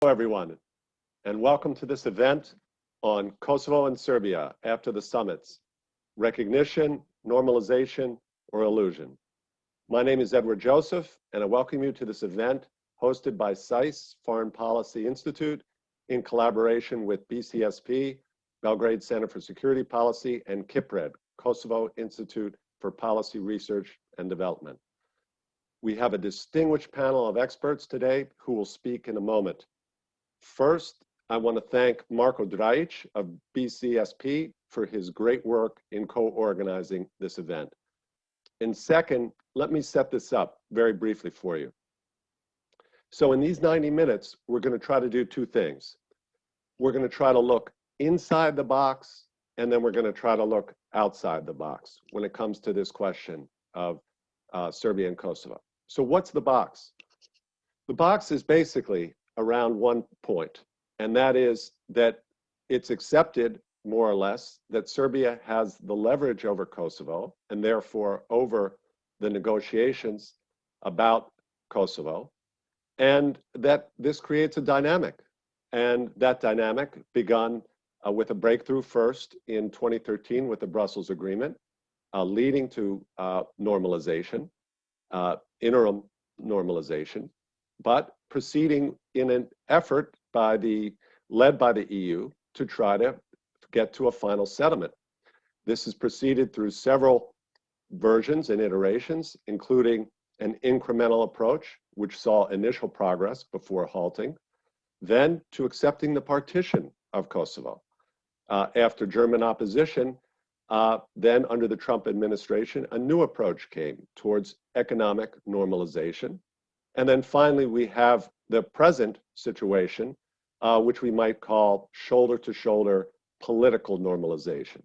Hello, everyone, and welcome to this event on Kosovo and Serbia after the summits, recognition, normalization, or illusion. My name is Edward Joseph, and I welcome you to this event hosted by SAIS Foreign Policy Institute in collaboration with BCSP, Belgrade Center for Security Policy, and KIPRED, Kosovo Institute for Policy Research and Development. We have a distinguished panel of experts today who will speak in a moment. First, I want to thank Marko Drajic of BCSP for his great work in co-organizing this event. And second, let me set this up very briefly for you. So in these 90 minutes, we're going to try to do two things. We're going to try to look inside the box, and then we're going to try to look outside the box when it comes to this question of Serbia and Kosovo. So what's the box? The box is basically around one point, and that is that it's accepted, more or less, that Serbia has the leverage over Kosovo and therefore over the negotiations about Kosovo, and that this creates a dynamic. And that dynamic begun with a breakthrough first in 2013 with the Brussels Agreement, leading to normalization, interim normalization, but proceeding in an effort led by the EU to try to get to a final settlement. This has proceeded through several versions and iterations, including an incremental approach, which saw initial progress before halting, then to accepting the partition of Kosovo. After German opposition, then under the Trump administration, a new approach came towards economic normalization. And then finally, we have the present situation, which we might call shoulder-to-shoulder political normalization.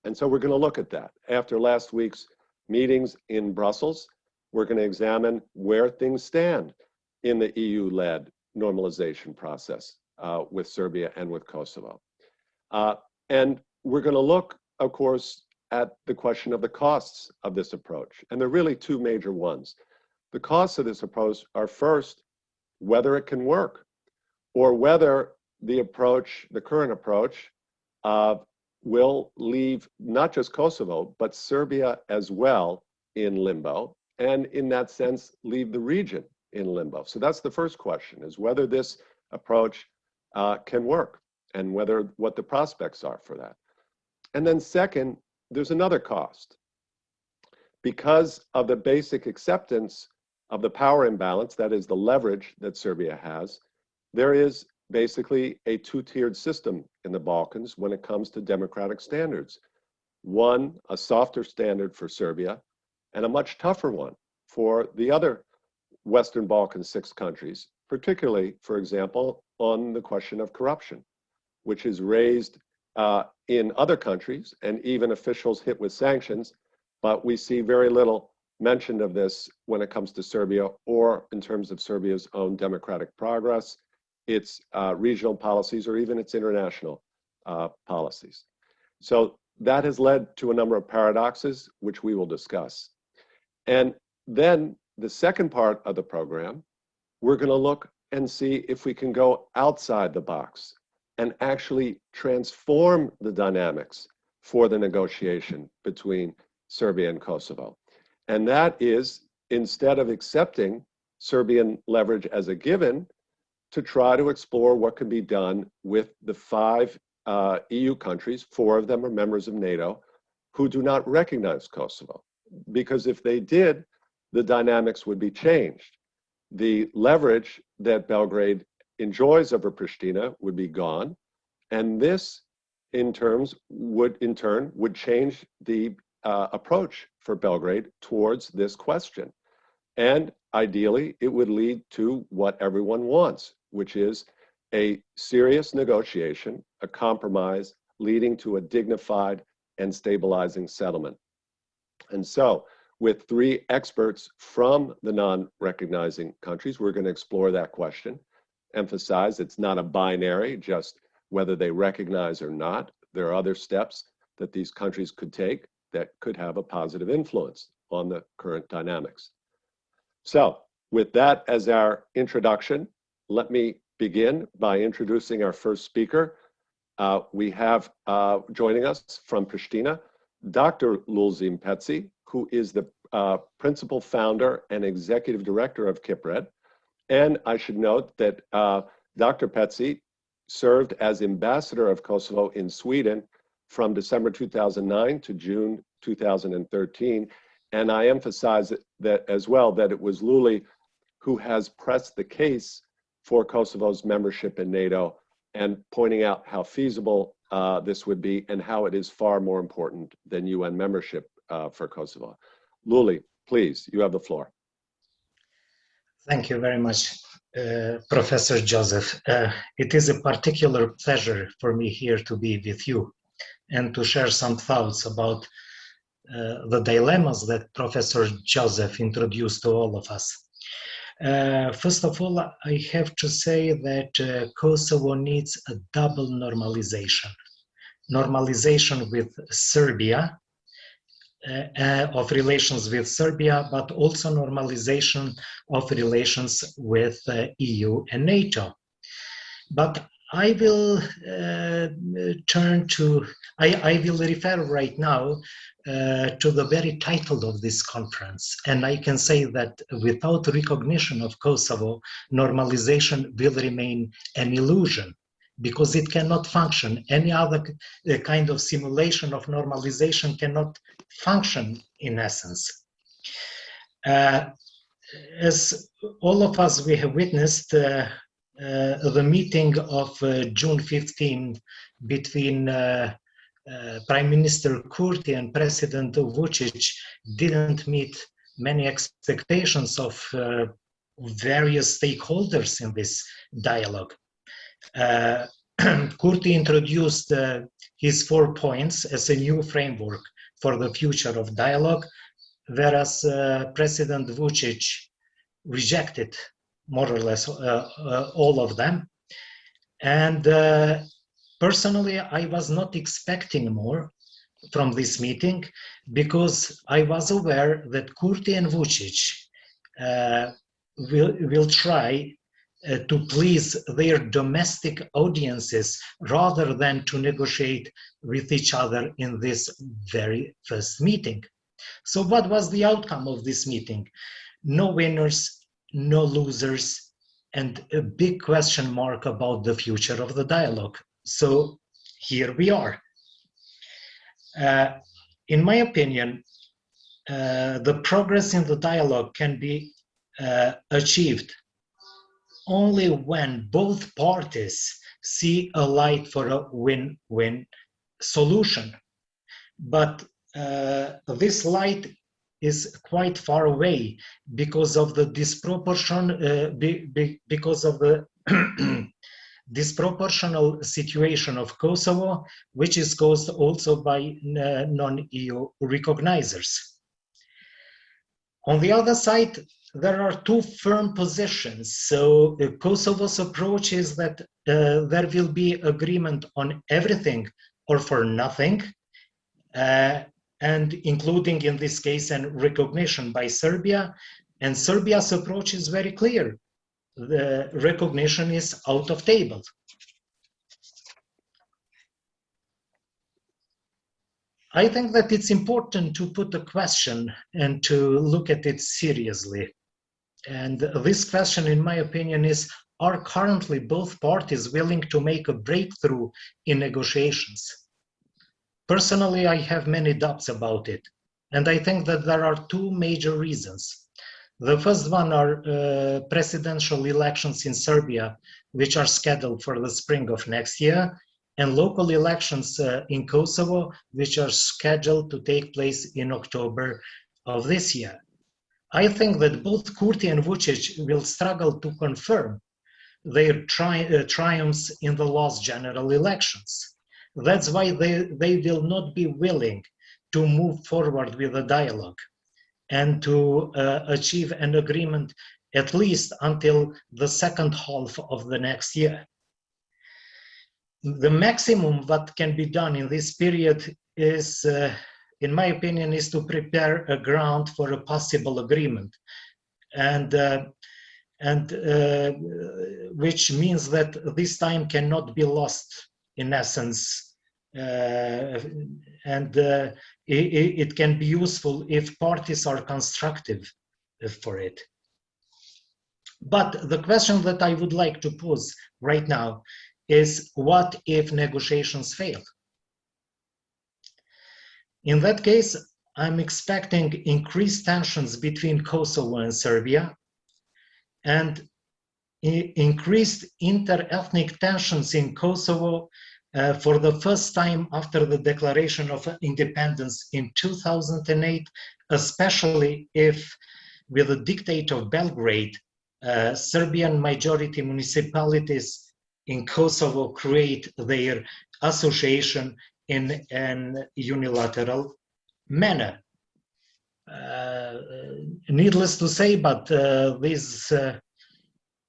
And so we're going to look at that. After last week's meetings in Brussels, we're going to examine where things stand in the EU-led normalization process with Serbia and with Kosovo. And we're going to look, of course, at the question of the costs of this approach. And there are really two major ones. The costs of this approach are, first, whether it can work, or whether the current approach, will leave not just Kosovo, but Serbia as well in limbo, and in that sense, leave the region in limbo. So that's the first question, is whether this approach can work, and what the prospects are for that. And then second, there's another cost. Because of the basic acceptance of the power imbalance, that is the leverage that Serbia has, there is basically a two-tiered system in the Balkans when it comes to democratic standards. One, a softer standard for Serbia, and a much tougher one for the other Western Balkan 6 countries, particularly, for example, on the question of corruption, which is raised in other countries and even officials hit with sanctions, but we see very little mention of this when it comes to Serbia or in terms of Serbia's own democratic progress, its regional policies, or even its international policies. So that has led to a number of paradoxes, which we will discuss. And then the second part of the program, we're going to look and see if we can go outside the box and actually transform the dynamics for the negotiation between Serbia and Kosovo. And that is, instead of accepting Serbian leverage as a given, to try to explore what can be done with the 5 EU countries, 4 of them are members of NATO, who do not recognize Kosovo. Because if they did, the dynamics would be changed. The leverage that Belgrade enjoys over Pristina would be gone, and this in turn would change the approach for Belgrade towards this question. And ideally, it would lead to what everyone wants, which is a serious negotiation, a compromise leading to a dignified and stabilizing settlement. And so, with 3 experts from the non-recognizing countries, we're going to explore that question, emphasize it's not a binary, just whether they recognize or not. There are other steps that these countries could take that could have a positive influence on the current dynamics. So with that as our introduction, let me begin by introducing our first speaker. We have joining us from Pristina, Dr. Lulzim Petsi, who is the principal founder and executive director of KIPRED. And I should note that Dr. Petsi served as ambassador of Kosovo in Sweden from December 2009 to June 2013. And I emphasize that as well, that it was Luli who has pressed the case for Kosovo's membership in NATO and pointing out how feasible this would be and how it is far more important than UN membership for Kosovo. Luli, please, you have the floor. Thank you very much, Professor Joseph. It is a particular pleasure for me here to be with you and to share some thoughts about the dilemmas that Professor Joseph introduced to all of us. First of all, I have to say that Kosovo needs a double normalization. Normalization with Serbia, of relations with Serbia, but also normalization of relations with EU and NATO. But I will I will refer right now to the very title of this conference. And I can say that without recognition of Kosovo, normalization will remain an illusion because it cannot function. Any other kind of simulation of normalization cannot function in essence. As all of us, we have witnessed the meeting of June 15 between Prime Minister Kurti and President Vučić didn't meet many expectations of various stakeholders in this dialogue. Kurti introduced his 4 points as a new framework for the future of dialogue, whereas President Vučić rejected more or less all of them. And personally, I was not expecting more from this meeting because I was aware that Kurti and Vučić will try to please their domestic audiences rather than to negotiate with each other in this very first meeting. So what was the outcome of this meeting? No winners, no losers, and a big question mark about the future of the dialogue. So here we are. In my opinion, the progress in the dialogue can be achieved only when both parties see a light for a win-win solution. But this light is quite far away because of the disproportional situation of Kosovo, which is caused also by non-EU recognizers. On the other side, there are 2 firm positions. So Kosovo's approach is that there will be agreement on everything or for nothing, and including in this case a recognition by Serbia. And Serbia's approach is very clear. The recognition is out of table. I think that it's important to put a question and to look at it seriously. And this question, in my opinion, is, are currently both parties willing to make a breakthrough in negotiations? Personally, I have many doubts about it. And I think that there are 2 major reasons. The first one are presidential elections in Serbia, which are scheduled for the spring of next year, and local elections in Kosovo, which are scheduled to take place in October of this year. I think that both Kurti and Vučić will struggle to confirm their triumphs in the last general elections. That's why they will not be willing to move forward with a dialogue and to achieve an agreement at least until the second half of the next year. The maximum that can be done in this period is, in my opinion, is to prepare a ground for a possible agreement. And and which means that this time cannot be lost in essence, and it can be useful if parties are constructive for it. But the question that I would like to pose right now is, what if negotiations fail? In that case, I'm expecting increased tensions between Kosovo and Serbia, and increased inter-ethnic tensions in Kosovo for the first time after the declaration of independence in 2008, especially if, with the dictate of Belgrade, Serbian majority municipalities in Kosovo create their association in an unilateral manner. Needless to say, but this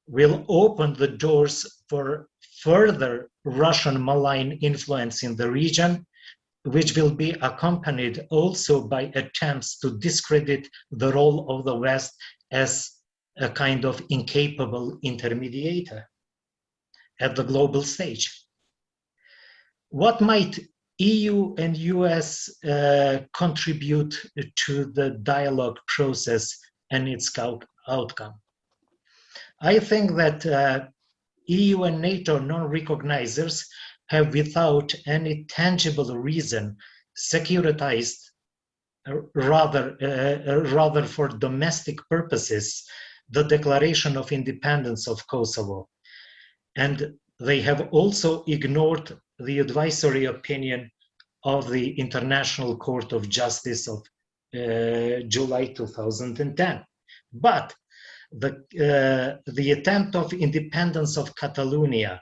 will open the doors for further Russian malign influence in the region, which will be accompanied also by attempts to discredit the role of the West as a kind of incapable intermediator at the global stage. What might EU and US contribute to the dialogue process and its outcome? I think that EU and NATO non-recognizers have, without any tangible reason, securitized rather for domestic purposes the declaration of independence of Kosovo. And they have also ignored the advisory opinion of the International Court of Justice of July 2010. But the attempt of independence of Catalonia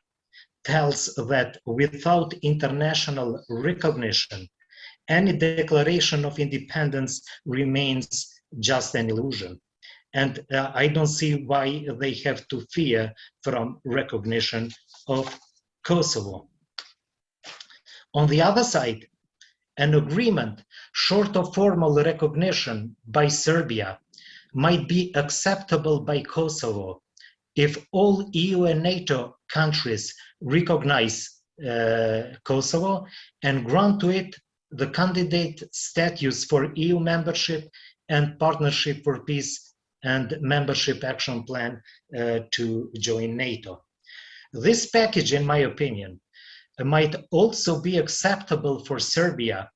tells that without international recognition, any declaration of independence remains just an illusion. And I don't see why they have to fear from recognition of Kosovo. On the other side, an agreement short of formal recognition by Serbia might be acceptable by Kosovo if all EU and NATO countries recognize Kosovo and grant to it the candidate status for EU membership and Partnership for Peace and Membership Action Plan to join NATO. This package, in my opinion, might also be acceptable for Serbia,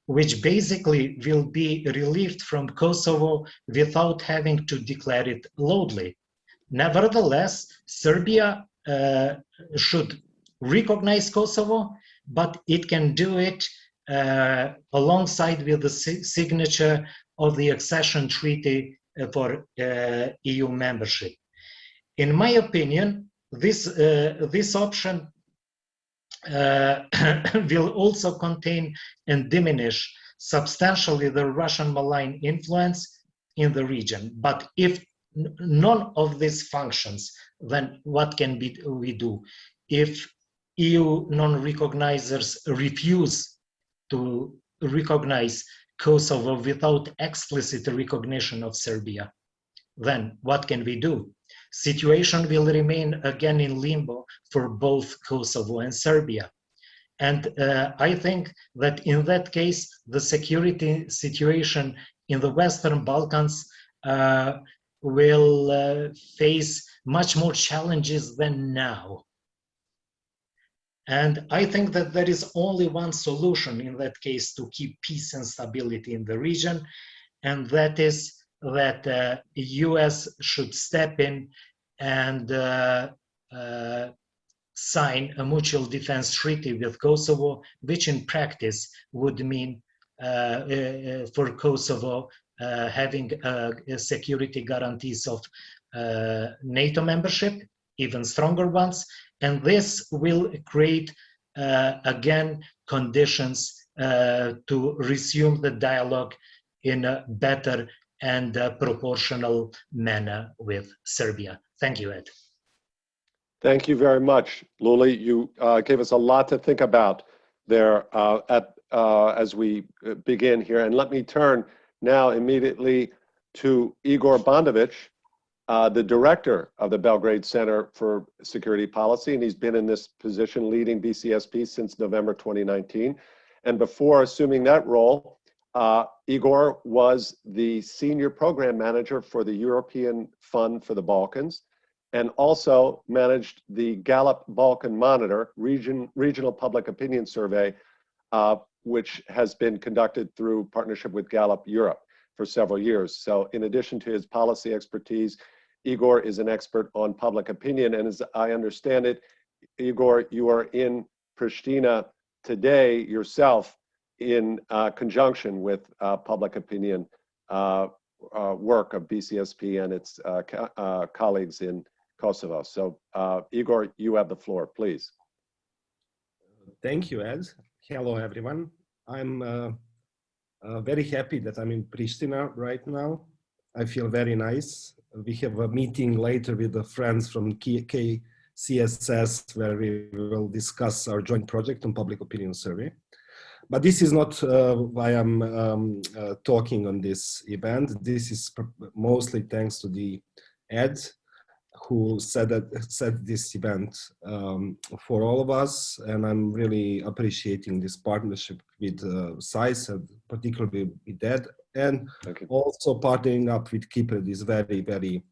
which basically will be relieved from Kosovo without having to declare it loudly. Nevertheless, Serbia should recognize Kosovo, but it can do it alongside with the signature of the accession treaty for EU membership. In my opinion, this option will also contain and diminish substantially the Russian malign influence in the region. But if none of these functions, then what can we do? If EU non-recognizers refuse to recognize Kosovo without explicit recognition of Serbia, then what can we do? Situation will remain again in limbo for both Kosovo and Serbia. And I think that in that case, the security situation in the Western Balkans will face much more challenges than now. And I think that there is only one solution in that case to keep peace and stability in the region, and that is that the US should step in and sign a mutual defense treaty with Kosovo, which in practice would mean for Kosovo having security guarantees of NATO membership, even stronger ones, and this will create again conditions to resume the dialogue in a better and proportional manner with Serbia. Thank you, Ed. Thank you very much, Luli. You gave us a lot to think about there as we begin here. And let me turn now immediately to Igor Bondovic, the director of the Belgrade Center for Security Policy, and he's been in this position leading BCSP since November 2019. And before assuming that role, Igor was the senior program manager for the European Fund for the Balkans, and also managed the Gallup Balkan Monitor regional public opinion survey, which has been conducted through partnership with Gallup Europe for several years. So in addition to his policy expertise, Igor is an expert on public opinion. And as I understand it, Igor, you are in Pristina today yourself in conjunction with public opinion work of BCSP and its colleagues in Kosovo. So Igor, you have the floor, please. Thank you, Ed. Hello, everyone. I'm very happy that I'm in Pristina right now. I feel very nice. We have a meeting later with the friends from KCSS where we will discuss our joint project on public opinion survey. But this is not why I'm talking on this event. This is mostly thanks to the Ed, who set this event for all of us, and I'm really appreciating this partnership with SAIS, and particularly with Ed, and also partnering up with Kipred is very, very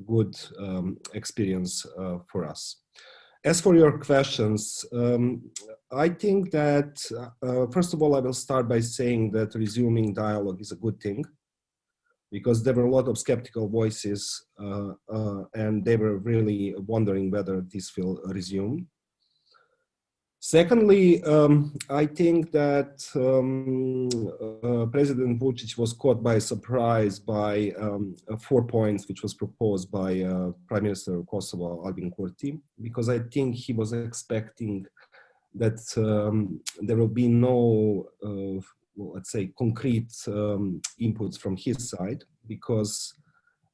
good experience for us. As for your questions, I think that, first of all, I will start by saying that resuming dialogue is a good thing, because there were a lot of skeptical voices and they were really wondering whether this will resume. Secondly, I think that President Vučić was caught by surprise by 4 points which was proposed by Prime Minister of Kosovo, Albin Kurti, because I think he was expecting that there will be no well, let's say, concrete inputs from his side, because,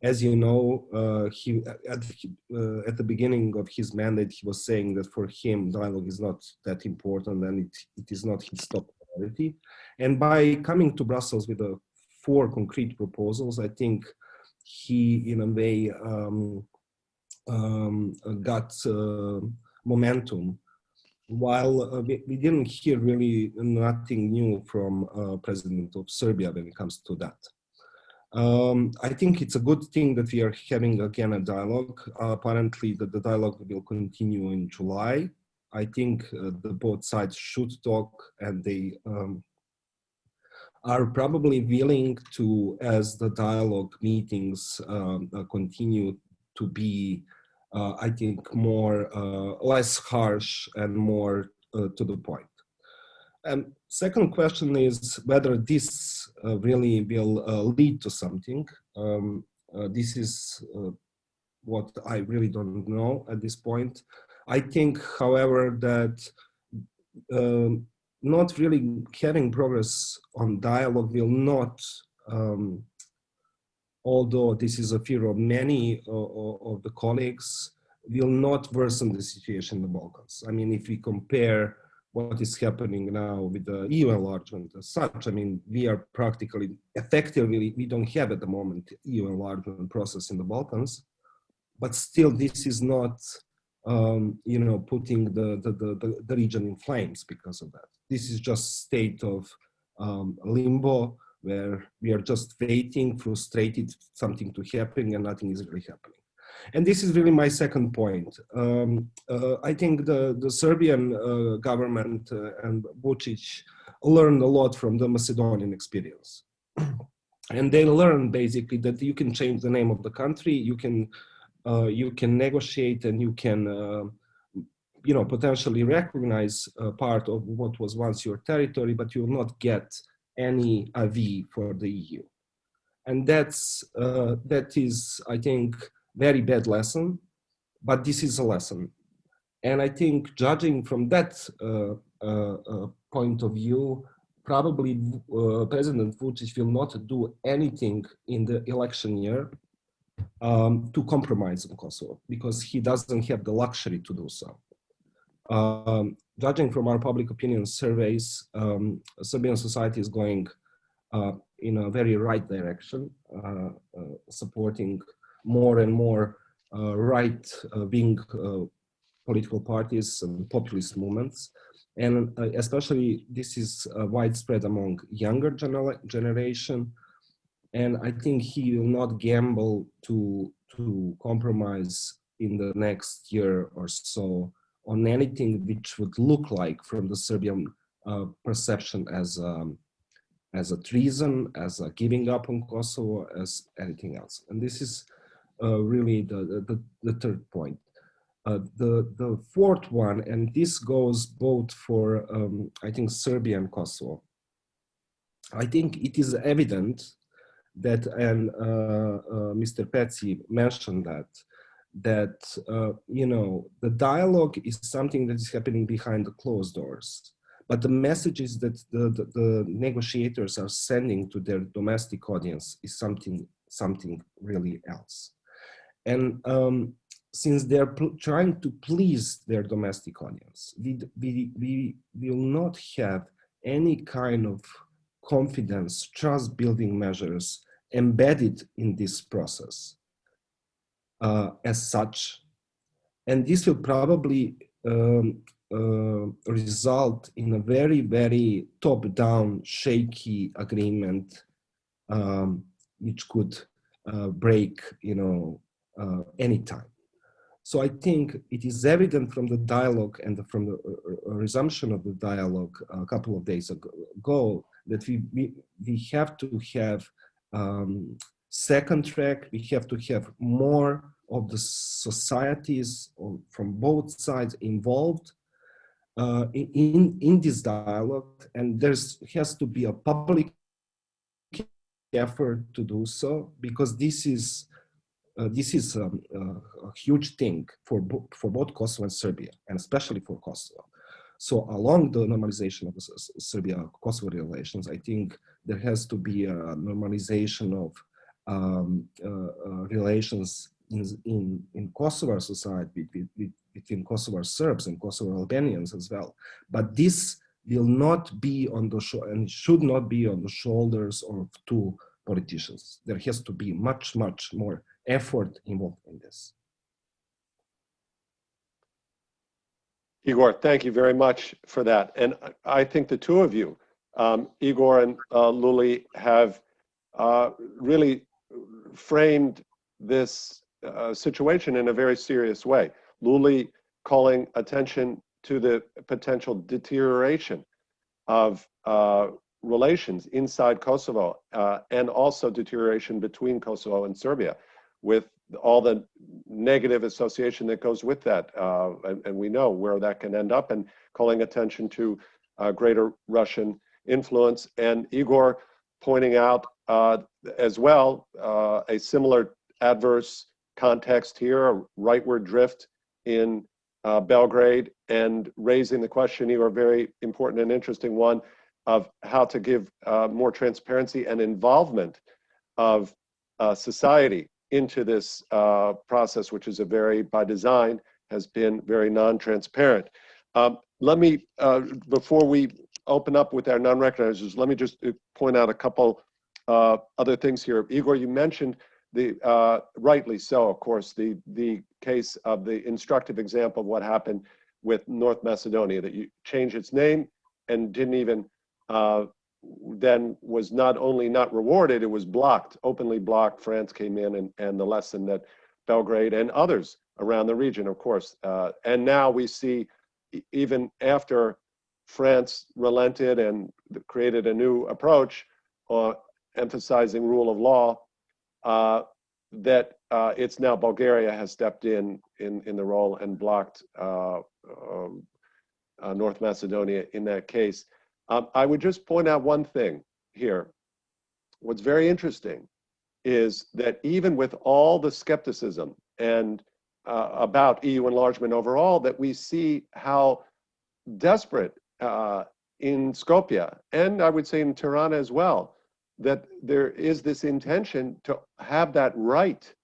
as you know, at the beginning of his mandate, he was saying that for him, dialogue is not that important and it is not his top priority. And by coming to Brussels with 4 concrete proposals, I think he, in a way, got momentum. While we didn't hear really nothing new from President of Serbia when it comes to that. I think it's a good thing that we are having again a dialogue. Apparently the dialogue will continue in July. I think the both sides should talk, and they are probably willing to, as the dialogue meetings continue, to be I think more less harsh and more to the point. And second question is whether this really will lead to something. This is what I really don't know at this point. I think, however, that not really having progress on dialogue will not, although this is a fear of many of the colleagues, will not worsen the situation in the Balkans. I mean, if we compare what is happening now with the EU enlargement as such, I mean, we are practically, effectively, we don't have at the moment EU enlargement process in the Balkans, but still this is not, you know, putting the region in flames because of that. This is just state of limbo, where we are just waiting, frustrated, something to happen, and nothing is really happening. And this is really my second point. I think the Serbian government and Vučić learned a lot from the Macedonian experience. And they learned basically that you can change the name of the country, you can negotiate, and you can you know, potentially recognize part of what was once your territory, but you will not get any IV for the EU. And that is, I think, very bad lesson, but this is a lesson. And I think, judging from that point of view, probably President Vučić will not do anything in the election year to compromise on Kosovo, because he doesn't have the luxury to do so. Judging from our public opinion surveys, Serbian society is going in a very right direction, supporting more and more right-wing political parties and populist movements. And especially this is widespread among younger generation. And I think he will not gamble to compromise in the next year or so on anything which would look like from the Serbian perception as a treason, as a giving up on Kosovo, as anything else. And this is really the third point. The fourth one, and this goes both for, I think, Serbia and Kosovo. I think it is evident that, and Mr. Peci mentioned that you know, the dialogue is something that is happening behind the closed doors. But the messages that the negotiators are sending to their domestic audience is something really else. And since they're trying to please their domestic audience, we will not have any kind of confidence, trust building measures embedded in this process as such. And this will probably result in a very, very top-down, shaky agreement, which could break, you know, anytime. So I think it is evident from the dialogue and from the resumption of the dialogue a couple of days ago that we have to have second track. We have to have more of the societies from both sides involved in this dialogue, and has to be a public effort to do so, because this is a huge thing for both Kosovo and Serbia, and especially for Kosovo. So along the normalization of the Serbia-Kosovo relations, I think there has to be a normalization of relations in Kosovo society between Kosovo Serbs and Kosovo Albanians as well. But this will not be on the and should not be on the shoulders of two politicians. There has to be much, much more effort involved in this. Igor, thank you very much for that. And I think the two of you, Igor and Luli, have really framed this situation in a very serious way. Luli calling attention to the potential deterioration of relations inside Kosovo and also deterioration between Kosovo and Serbia, with all the negative association that goes with that. And we know where that can end up, and calling attention to greater Russian influence. And Igor pointing out as well a similar adverse context here, a rightward drift in Belgrade, and raising the question, Igor, very important and interesting one, of how to give more transparency and involvement of society into this process, which is by design, has been very non-transparent. Let me, before we open up with our non-recognizers, let me just point out a couple other things here. Igor, you mentioned rightly so, of course, the case of the instructive example of what happened with North Macedonia, that you changed its name and didn't even, then was not only not rewarded, it was blocked, openly blocked. France came in, and the lesson that Belgrade and others around the region, of course. And now we see, even after France relented and created a new approach, emphasizing rule of law, that it's now Bulgaria has stepped in the role and blocked North Macedonia in that case. I would just point out one thing here. What's very interesting is that even with all the skepticism and about EU enlargement overall, that we see how desperate in Skopje, and I would say in Tirana as well, that there is this intention to have that right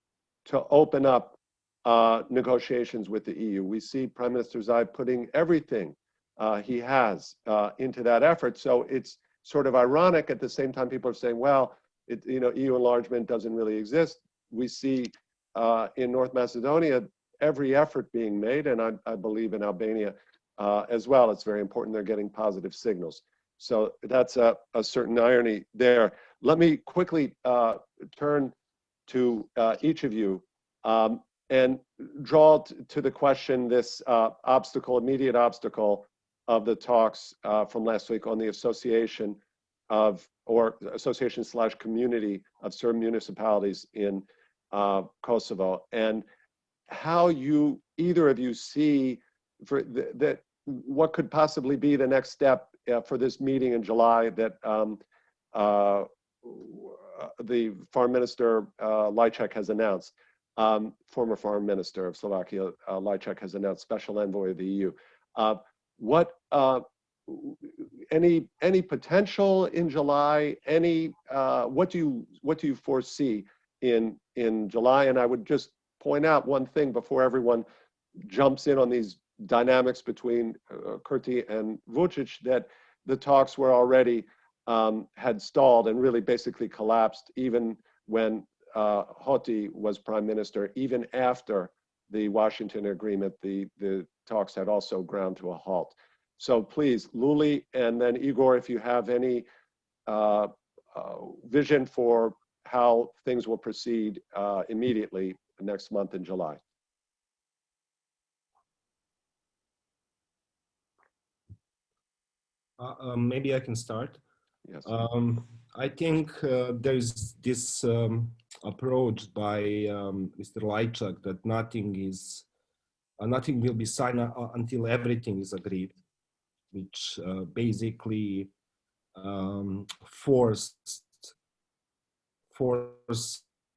to open up negotiations with the EU. We see Prime Minister Zaev putting everything he has into that effort. So it's sort of ironic. At the same time, people are saying, well, EU enlargement doesn't really exist. We see in North Macedonia, every effort being made, and I believe in Albania as well. It's very important they're getting positive signals. So that's a certain irony there. Let me quickly turn to each of you and draw to the question this immediate obstacle of the talks from last week on the association / community of Serb municipalities in Kosovo, and how either of you see what could possibly be the next step for this meeting in July that the Foreign Minister Lajčák has announced. Former Foreign Minister of Slovakia, Lajčák, has announced Special Envoy of the EU. Any potential in July? What do you foresee in July? And I would just point out one thing before everyone jumps in on these dynamics between Kurti and Vučić, that the talks were already had stalled and really basically collapsed even when Hoti was prime minister. Even after the Washington agreement, the talks had also ground to a halt. So please, Luli, and then Igor, if you have any vision for how things will proceed immediately next month in July. Maybe I can start. Yes. I think there's this approach by Mr. Lajčák that nothing will be signed until everything is agreed, which basically forced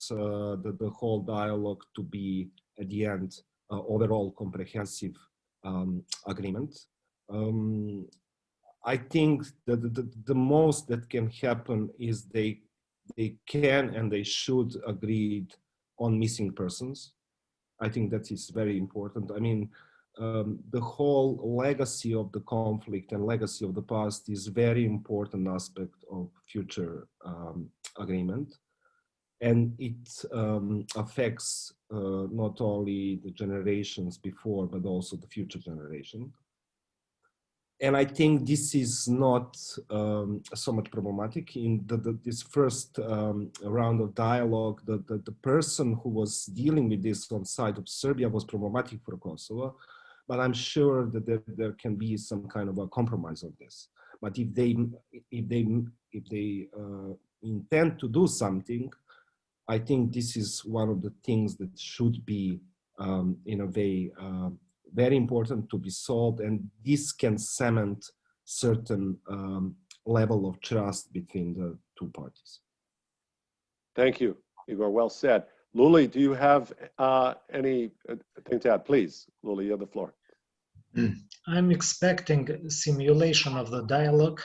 the whole dialogue to be at the end overall comprehensive agreement. I think that the most that can happen is they can and they should agree on missing persons. I think that is very important. I mean, the whole legacy of the conflict and legacy of the past is very important aspect of future agreement. And it affects not only the generations before, but also the future generation. And I think this is not so much problematic. In this first round of dialogue, the person who was dealing with this on side of Serbia was problematic for Kosovo, but I'm sure that there can be some kind of a compromise on this. But if they intend to do something, I think this is one of the things that should be, in a way, very important to be solved, and this can cement certain level of trust between the two parties. Thank you, Igor. Well said. Luli, do you have anything to add? Please, Luli, you have the floor. I'm expecting simulation of the dialogue,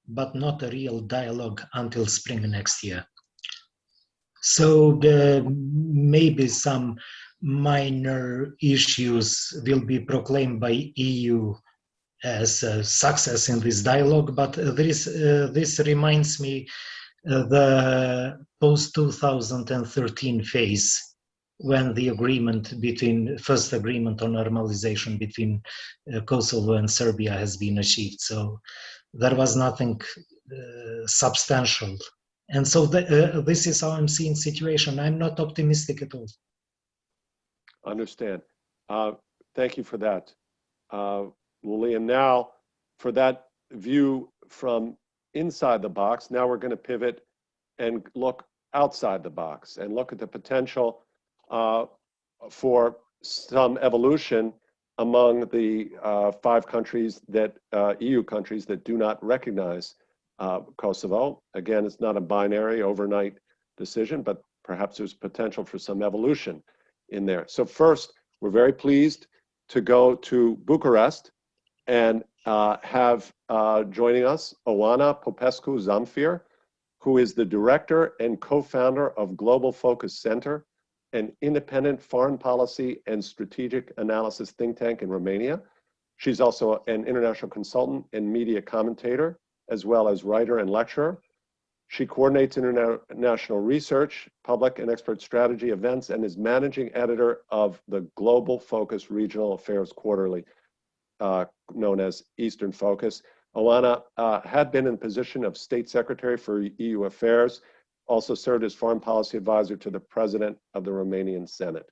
but not a real dialogue until spring next year. So maybe some minor issues will be proclaimed by EU as a success in this dialogue, but this reminds me the post-2013 phase, when the first agreement on normalization between Kosovo and Serbia has been achieved. So there was nothing substantial. And so this is how I'm seeing situation. I'm not optimistic at all. Understand. Thank you for that, Luli. And now for that view from inside the box, now we're going to pivot and look outside the box and look at the potential for some evolution among the 5 countries that EU countries that do not recognize Kosovo. Again, it's not a binary overnight decision, but perhaps there's potential for some evolution in there. So first, we're very pleased to go to Bucharest and have joining us Oana Popescu-Zamfir, who is the director and co-founder of Global Focus Center, an independent foreign policy and strategic analysis think tank in Romania. She's also an international consultant and media commentator, as well as writer and lecturer. She coordinates international research, public and expert strategy events, and is managing editor of the Global Focus Regional Affairs Quarterly, known as Eastern Focus. Oana had been in position of State Secretary for EU Affairs, also served as Foreign Policy Advisor to the President of the Romanian Senate.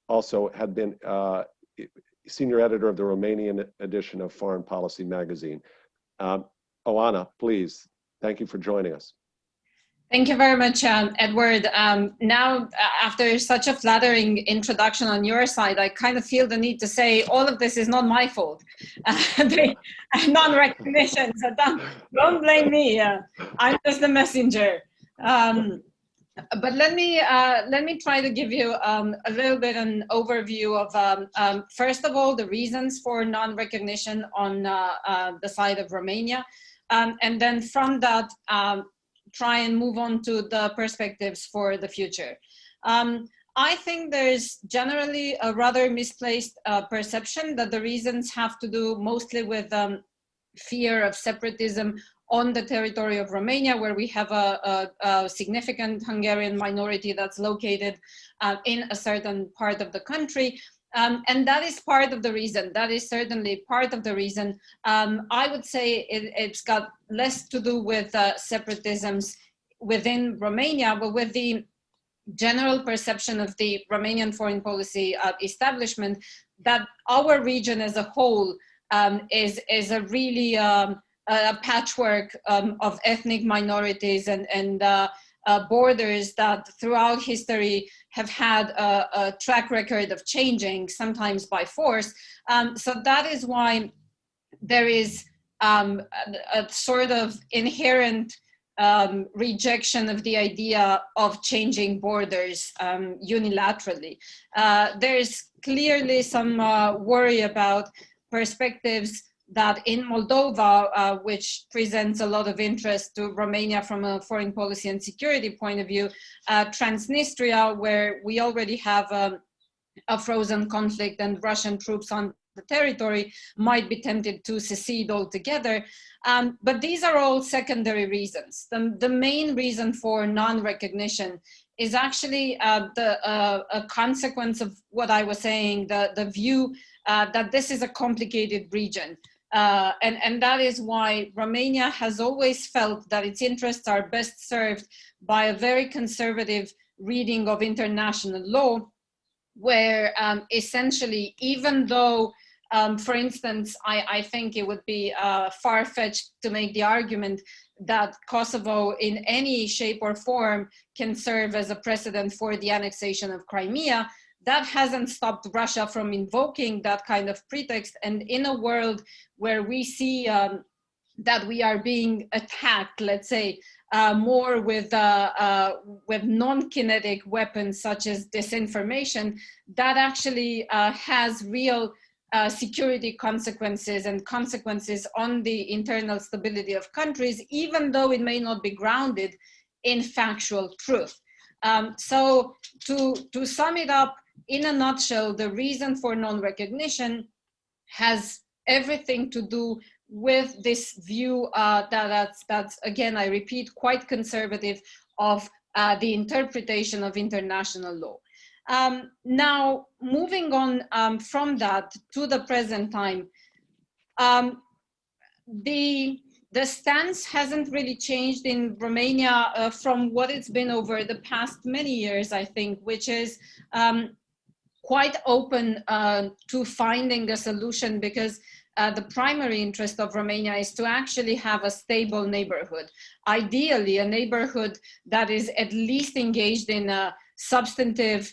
Also had been Senior Editor of the Romanian edition of Foreign Policy magazine. Oana, please, thank you for joining us. Thank you very much, Edward. Now, after such a flattering introduction on your side, I kind of feel the need to say all of this is not my fault. The non-recognition, so don't blame me. I'm just the messenger. But let me try to give you a little bit an overview of first of all the reasons for non-recognition on the side of Romania, and then from that try and move on to the perspectives for the future. I think there's generally a rather misplaced perception that the reasons have to do mostly with fear of separatism on the territory of Romania, where we have a significant Hungarian minority that's located in a certain part of the country. And that is part of the reason. That is certainly part of the reason. I would say it's got less to do with separatisms within Romania, but with the general perception of the Romanian foreign policy establishment that our region as a whole is a really a patchwork of ethnic minorities and borders that throughout history have had a track record of changing, sometimes by force. So that is why there is a sort of inherent rejection of the idea of changing borders unilaterally. There's clearly some worry about perspectives that in Moldova, which presents a lot of interest to Romania from a foreign policy and security point of view, Transnistria, where we already have a frozen conflict and Russian troops on the territory, might be tempted to secede altogether. But these are all secondary reasons. The main reason for non-recognition is actually a consequence of what I was saying, the view that this is a complicated region. And that is why Romania has always felt that its interests are best served by a very conservative reading of international law, where essentially, even though, for instance, I think it would be far-fetched to make the argument that Kosovo in any shape or form can serve as a precedent for the annexation of Crimea. That hasn't stopped Russia from invoking that kind of pretext. And in a world where we see that we are being attacked, let's say, more with non-kinetic weapons such as disinformation, that actually has real security consequences and consequences on the internal stability of countries, even though it may not be grounded in factual truth. So to sum it up, in a nutshell, the reason for non-recognition has everything to do with this view that's, again, I repeat, quite conservative of the interpretation of international law. Now, moving on from that to the present time, the stance hasn't really changed in Romania from what it's been over the past many years, I think, which is quite open to finding a solution, because the primary interest of Romania is to actually have a stable neighborhood. Ideally, a neighborhood that is at least engaged in a substantive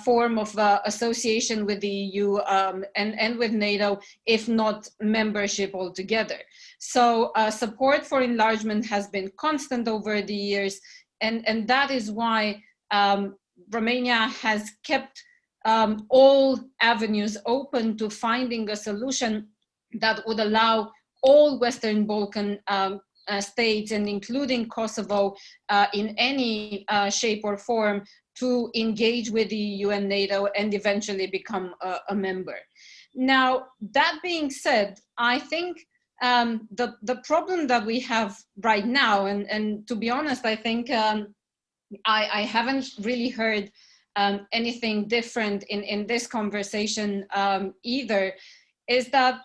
form of association with the EU and with NATO, if not membership altogether. So support for enlargement has been constant over the years, and that is why Romania has kept all avenues open to finding a solution that would allow all Western Balkan states, and including Kosovo, in any shape or form, to engage with the EU and NATO and eventually become a member. Now, that being said, I think the problem that we have right now, and to be honest, I think I haven't really heard anything different in this conversation either, is that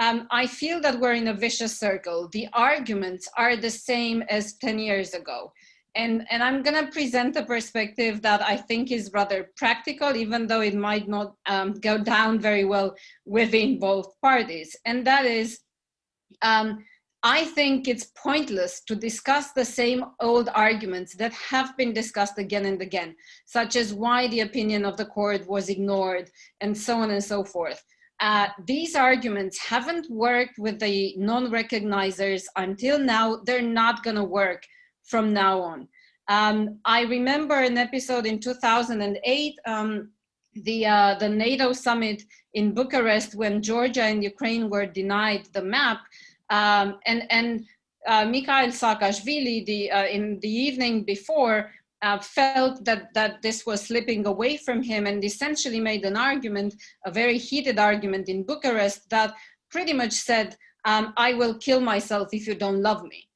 I feel that we're in a vicious circle. The arguments are the same as 10 years ago. And I'm going to present a perspective that I think is rather practical, even though it might not go down very well within both parties. And that is, I think it's pointless to discuss the same old arguments that have been discussed again and again, such as why the opinion of the court was ignored and so on and so forth. These arguments haven't worked with the non-recognizers until now. They're not going to work from now on. I remember an episode in 2008, the NATO summit in Bucharest, when Georgia and Ukraine were denied the map, and Mikhail Saakashvili, in the evening before, felt that this was slipping away from him, and essentially made an argument, a very heated argument in Bucharest, that pretty much said, I will kill myself if you don't love me.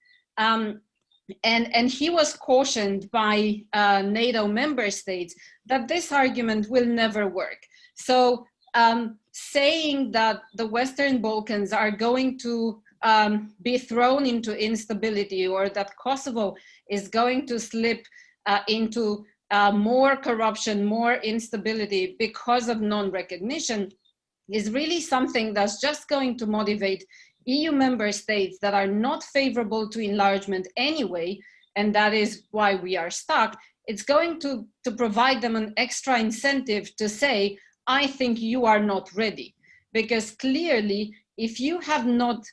And he was cautioned by NATO member states that this argument will never work. So saying that the Western Balkans are going to be thrown into instability, or that Kosovo is going to slip into more corruption, more instability because of non-recognition, is really something that's just going to motivate EU member states that are not favorable to enlargement anyway, and that is why we are stuck. It's going to provide them an extra incentive to say, I think you are not ready. Because clearly, if you have not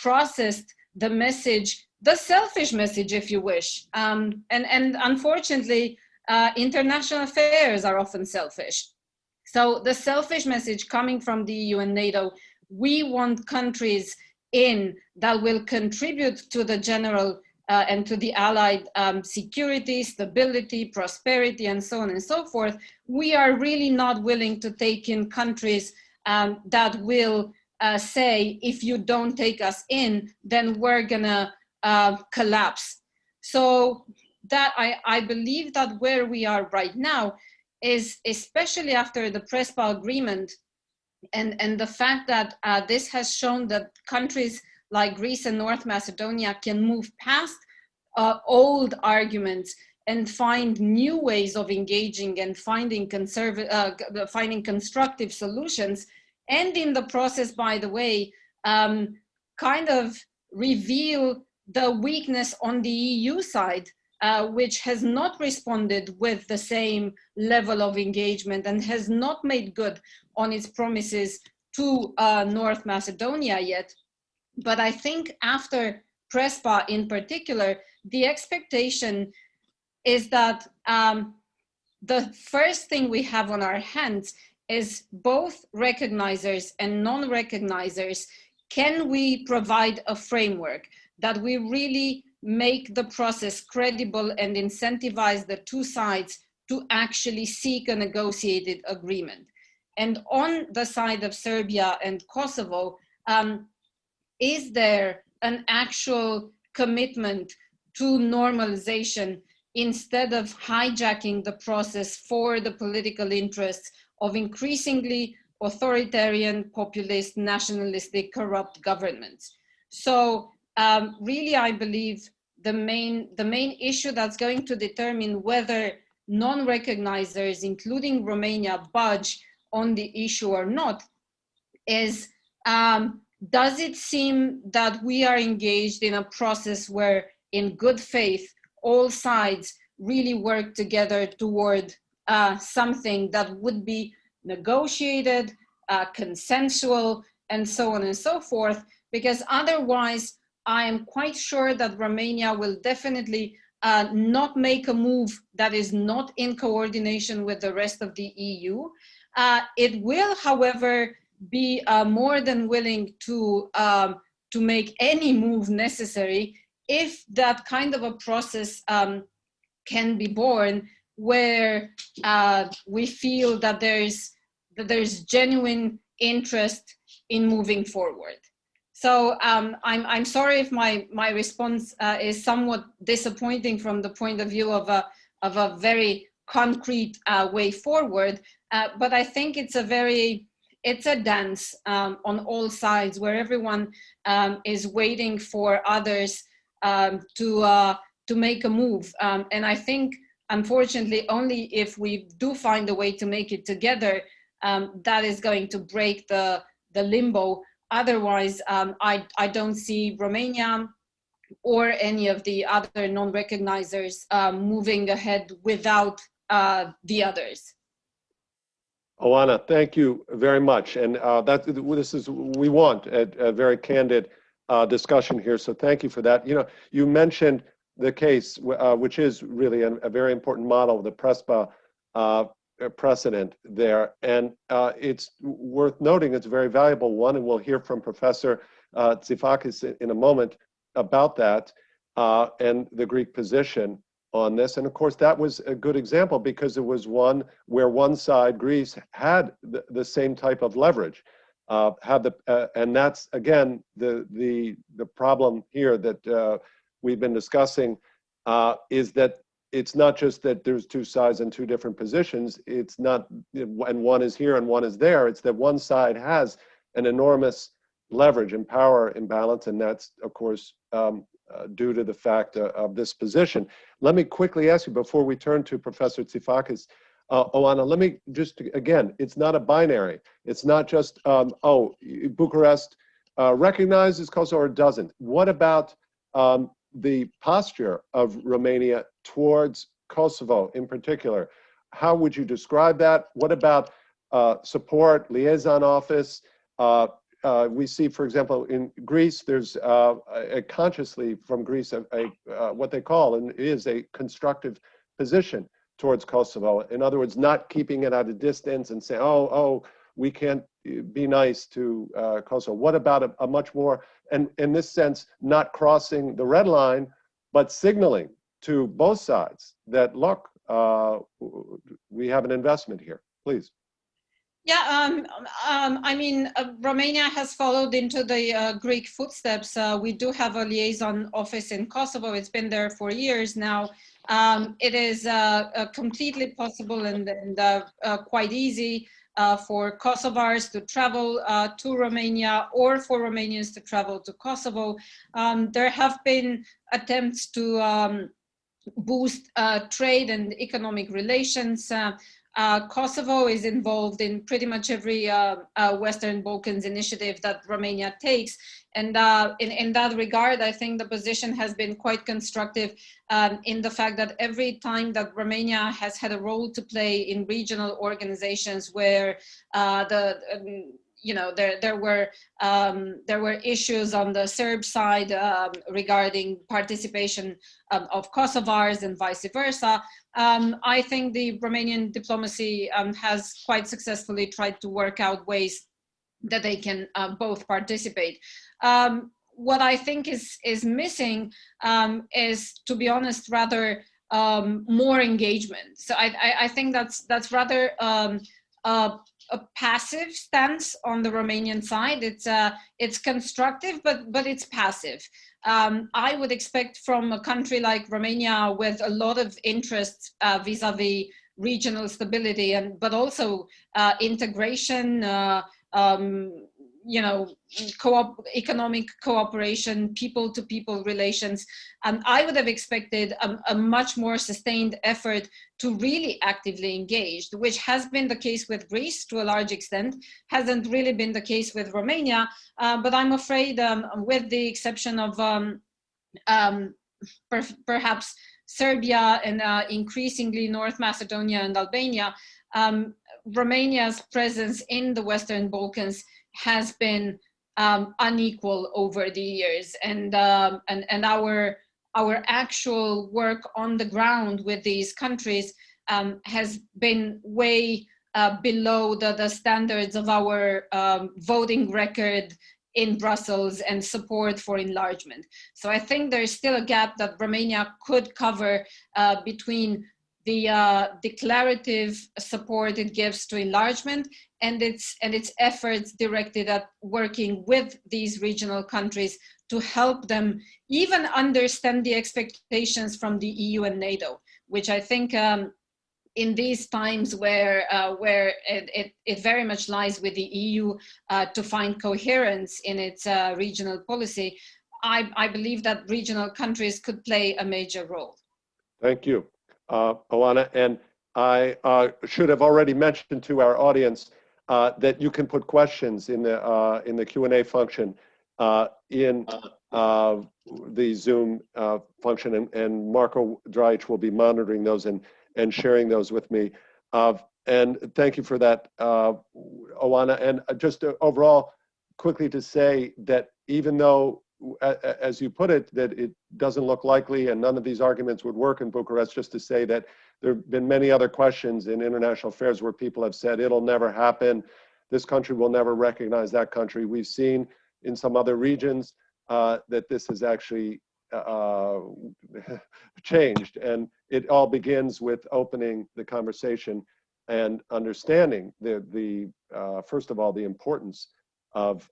processed the message, the selfish message, if you wish, and unfortunately, international affairs are often selfish. So the selfish message coming from the EU and NATO, we want countries in that will contribute to the general and to the allied security, stability, prosperity, and so on and so forth. We are really not willing to take in countries that will say, if you don't take us in, then we're gonna collapse. So that I believe that where we are right now is, especially after the Prespa agreement, and the fact that this has shown that countries like Greece and North Macedonia can move past old arguments and find new ways of engaging and finding constructive solutions, and in the process, by the way, kind of reveal the weakness on the EU side, which has not responded with the same level of engagement and has not made good on its promises to North Macedonia yet. But I think after Prespa in particular, the expectation is that the first thing we have on our hands is both recognizers and non-recognizers. Can we provide a framework that we really make the process credible and incentivize the two sides to actually seek a negotiated agreement? And on the side of Serbia and Kosovo, is there an actual commitment to normalization instead of hijacking the process for the political interests of increasingly authoritarian, populist, nationalistic, corrupt governments? So really, I believe the main issue that's going to determine whether non-recognizers, including Romania, budge on the issue or not is, does it seem that we are engaged in a process where, in good faith, all sides really work together toward something that would be negotiated, consensual, and so on and so forth? Because otherwise, I am quite sure that Romania will definitely not make a move that is not in coordination with the rest of the EU. It will, however, be more than willing to make any move necessary if that kind of a process can be born, where we feel that there's genuine interest in moving forward. So I'm sorry if my response is somewhat disappointing from the point of view of a very concrete way forward, but I think it's a dance on all sides where everyone is waiting for others to make a move, and I think unfortunately only if we do find a way to make it together, that is going to break the limbo. Otherwise, I don't see Romania or any of the other non-recognizers moving ahead without the others. Oana, thank you very much. And we want a very candid discussion here. So thank you for that. You know, you mentioned the case, which is really a very important model, the PRESPA precedent there. And it's worth noting, it's a very valuable one, and we'll hear from Professor Tsifakis in a moment about that and the Greek position on this. And of course, that was a good example because it was one where one side, Greece, had the same type of leverage. And that's, again, the problem here that we've been discussing is that it's not just that there's two sides and two different positions. It's not, and one is here and one is there. It's that one side has an enormous leverage and power imbalance, and that's, of course, due to the fact of this position. Let me quickly ask you, before we turn to Professor Tsifakis, Oana, let me just, again, it's not a binary. It's not just, Bucharest recognizes Kosovo or doesn't. What about the posture of Romania towards Kosovo in particular? How would you describe that? What about support, liaison office? We see, for example, in Greece, there's consciously from Greece what they call and is a constructive position towards Kosovo. In other words, not keeping it at a distance and saying, we can't be nice to Kosovo. What about a much more, and in this sense, not crossing the red line, but signaling to both sides that, look, we have an investment here, please. Yeah, I mean, Romania has followed into the Greek footsteps. We do have a liaison office in Kosovo. It's been there for years now. It is completely possible and quite easy for Kosovars to travel to Romania or for Romanians to travel to Kosovo. There have been attempts to boost trade and economic relations. Kosovo is involved in pretty much every Western Balkans initiative that Romania takes. And in that regard, I think the position has been quite constructive in the fact that every time that Romania has had a role to play in regional organizations where there were issues on the Serb side regarding participation of Kosovars and vice versa. I think the Romanian diplomacy has quite successfully tried to work out ways that they can both participate. What I think is missing is, to be honest, rather more engagement. So I think that's rather a passive stance on the Romanian side. It's constructive, but it's passive. I would expect from a country like Romania with a lot of interests vis-a-vis regional stability but also integration, economic cooperation, people-to-people relations. I would have expected a much more sustained effort to really actively engage, which has been the case with Greece to a large extent, hasn't really been the case with Romania, but I'm afraid with the exception of perhaps Serbia and increasingly North Macedonia and Albania, Romania's presence in the Western Balkans has been unequal over the years, and our actual work on the ground with these countries has been way below the standards of our voting record in Brussels and support for enlargement. So I think there is still a gap that Romania could cover between the declarative support it gives to enlargement and its efforts directed at working with these regional countries to help them even understand the expectations from the EU and NATO, which I think in these times where it very much lies with the EU to find coherence in its regional policy, I believe that regional countries could play a major role. Thank you, Oana. And I should have already mentioned to our audience that you can put questions in the Q&A function in the Zoom function, and Marko Drajic will be monitoring those and sharing those with me. And thank you for that, Oana. And just overall, quickly to say that even though, as you put it, that it doesn't look likely and none of these arguments would work in Bucharest, just to say that there have been many other questions in international affairs where people have said it'll never happen, this country will never recognize that country. We've seen in some other regions that this has actually changed, and it all begins with opening the conversation and understanding the first of all the importance of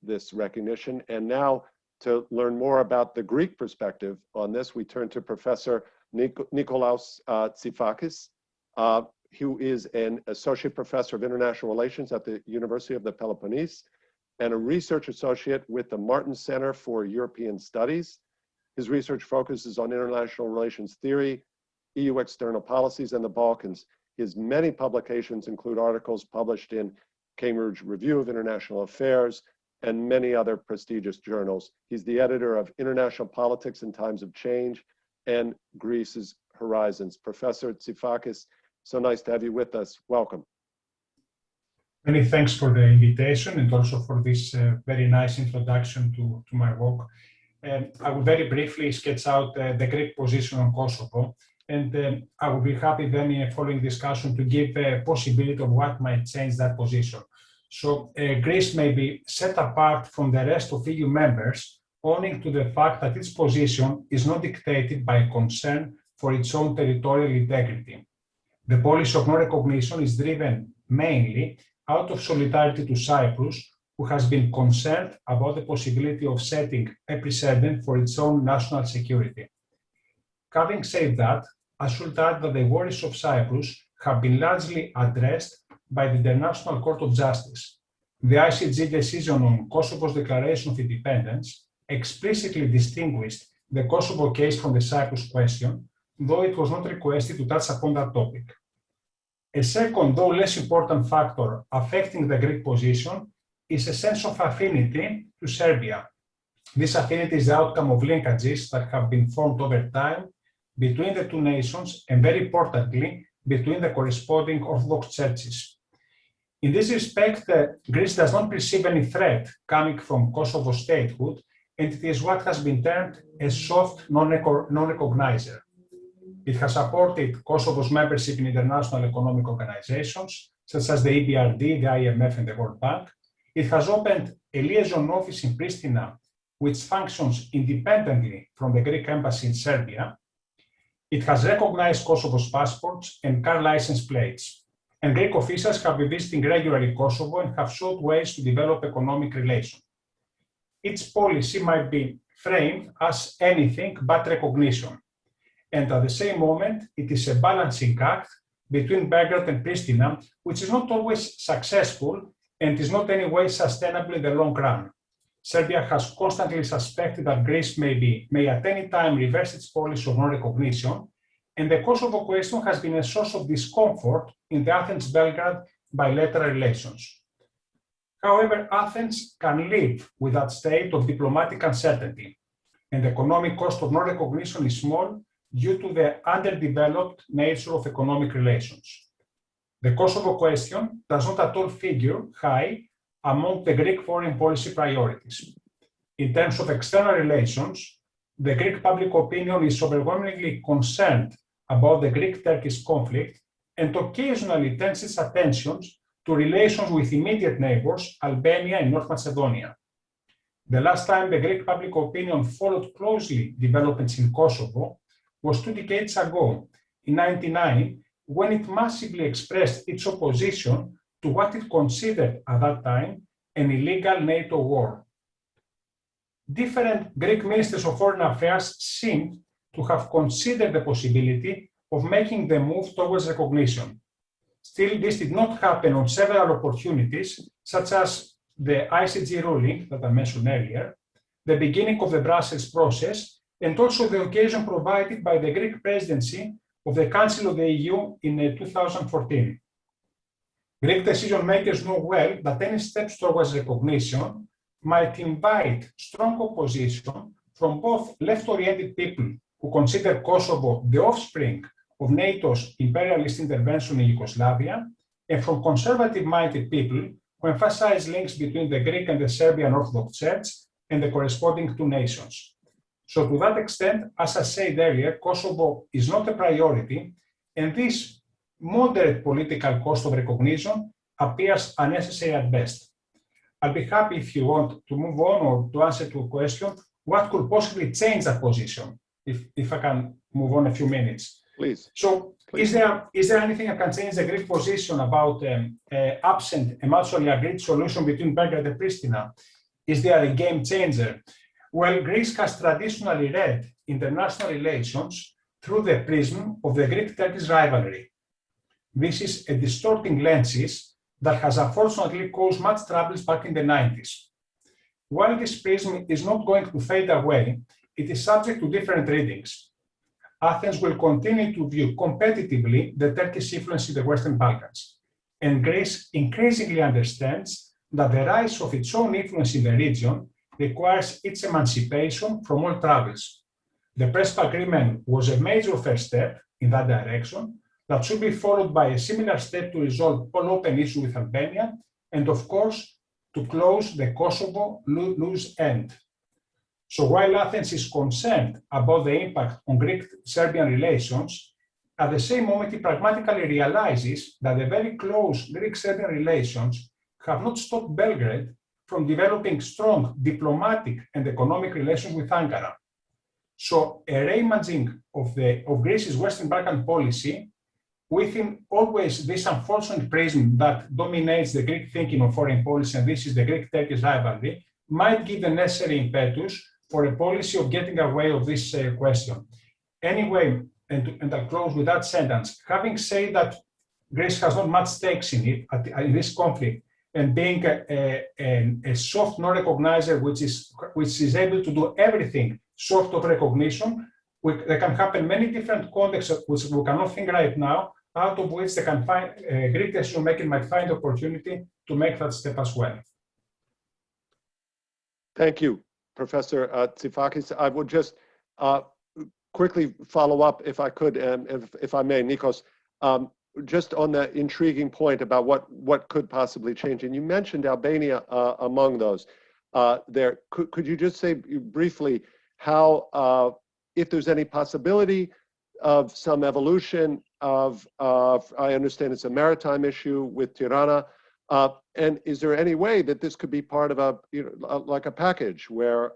this recognition. And now, to learn more about the Greek perspective on this, we turn to Professor Nikolaos Tsifakis, who is an associate professor of international relations at the University of the Peloponnese and a research associate with the Martin Center for European Studies. His research focuses on international relations theory, EU external policies, and the Balkans. His many publications include articles published in Cambridge Review of International Affairs and many other prestigious journals. He's the editor of International Politics in Times of Change and Greece's Horizons. Professor Tsifakis, so nice to have you with us. Welcome. Many thanks for the invitation and also for this very nice introduction to my work. I will very briefly sketch out the Greek position on Kosovo, and I will be happy then in a following discussion to give a possibility of what might change that position. So Greece may be set apart from the rest of EU members owing to the fact that its position is not dictated by concern for its own territorial integrity. The policy of non-recognition is driven mainly out of solidarity to Cyprus, who has been concerned about the possibility of setting a precedent for its own national security. Having said that, I should add that the worries of Cyprus have been largely addressed by the International Court of Justice. The ICJ decision on Kosovo's declaration of independence explicitly distinguished the Kosovo case from the Cyprus question, though it was not requested to touch upon that topic. A second, though less important factor affecting the Greek position is a sense of affinity to Serbia. This affinity is the outcome of linkages that have been formed over time between the two nations and, very importantly, between the corresponding Orthodox churches. In this respect, Greece does not perceive any threat coming from Kosovo statehood, and it is what has been termed a soft non-recognizer. It has supported Kosovo's membership in international economic organizations, such as the EBRD, the IMF, and the World Bank. It has opened a liaison office in Pristina, which functions independently from the Greek embassy in Serbia. It has recognized Kosovo's passports and car license plates. And Greek officials have been visiting regularly Kosovo and have sought ways to develop economic relations. Its policy might be framed as anything but recognition. And at the same moment, it is a balancing act between Belgrade and Pristina, which is not always successful and is not anyway sustainable in the long run. Serbia has constantly suspected that Greece may at any time reverse its policy of non-recognition, and the Kosovo question has been a source of discomfort in the Athens-Belgrade bilateral relations. However, Athens can live with that state of diplomatic uncertainty, and the economic cost of non-recognition is small due to the underdeveloped nature of economic relations. The Kosovo question does not at all figure high among the Greek foreign policy priorities. In terms of external relations, the Greek public opinion is overwhelmingly concerned about the Greek-Turkish conflict and occasionally turns its attentions to relations with immediate neighbors, Albania and North Macedonia. The last time the Greek public opinion followed closely developments in Kosovo was 2 decades ago, in 1999, when it massively expressed its opposition to what it considered at that time an illegal NATO war. Different Greek ministers of foreign affairs seemed to have considered the possibility of making the move towards recognition. Still, this did not happen on several opportunities, such as the ICG ruling that I mentioned earlier, the beginning of the Brussels process, and also the occasion provided by the Greek presidency of the Council of the EU in 2014. Greek decision makers know well that any steps towards recognition might invite strong opposition from both left-oriented people who consider Kosovo the offspring of NATO's imperialist intervention in Yugoslavia, and from conservative-minded people who emphasize links between the Greek and the Serbian Orthodox Church and the corresponding two nations. So to that extent, as I said earlier, Kosovo is not a priority, and this moderate political cost of recognition appears unnecessary at best. I'll be happy if you want to move on or to answer to a question, what could possibly change that position, if I can move on a few minutes. Please. So Please. Is there anything that can change the Greek position about absent a mutually agreed solution between Belgrade and Pristina? Is there a game changer? Well, Greece has traditionally read international relations through the prism of the Greek-Turkish rivalry. This is a distorting lenses that has unfortunately caused much troubles back in the 90s. While this prism is not going to fade away, it is subject to different readings. Athens will continue to view competitively the Turkish influence in the Western Balkans, and Greece increasingly understands that the rise of its own influence in the region requires its emancipation from all troubles. The Prespa Agreement was a major first step in that direction that should be followed by a similar step to resolve all open issues with Albania, and of course, to close the Kosovo loose end. So while Athens is concerned about the impact on Greek-Serbian relations, at the same moment it pragmatically realizes that the very close Greek-Serbian relations have not stopped Belgrade from developing strong diplomatic and economic relations with Ankara. So a reimagining of Greece's Western Balkan policy within always this unfortunate prism that dominates the Greek thinking of foreign policy, and this is the Greek-Turkish rivalry, might give the necessary impetus for a policy of getting away of this question. Anyway, and I'll close with that sentence, having said that Greece has not much stakes in it, in this conflict, and being a soft non-recognizer which is able to do everything short of recognition, there can happen many different contexts which we cannot think right now, out of which they can find, Greek decision-making might find the opportunity to make that step as well. Thank you, Professor Tsifakis. I would just quickly follow up, if I could, and if I may, Nikos, just on the intriguing point about what could possibly change. And you mentioned Albania among those. Could you just say briefly how, if there's any possibility of some evolution of I understand it's a maritime issue with Tirana, and is there any way that this could be part of like a package where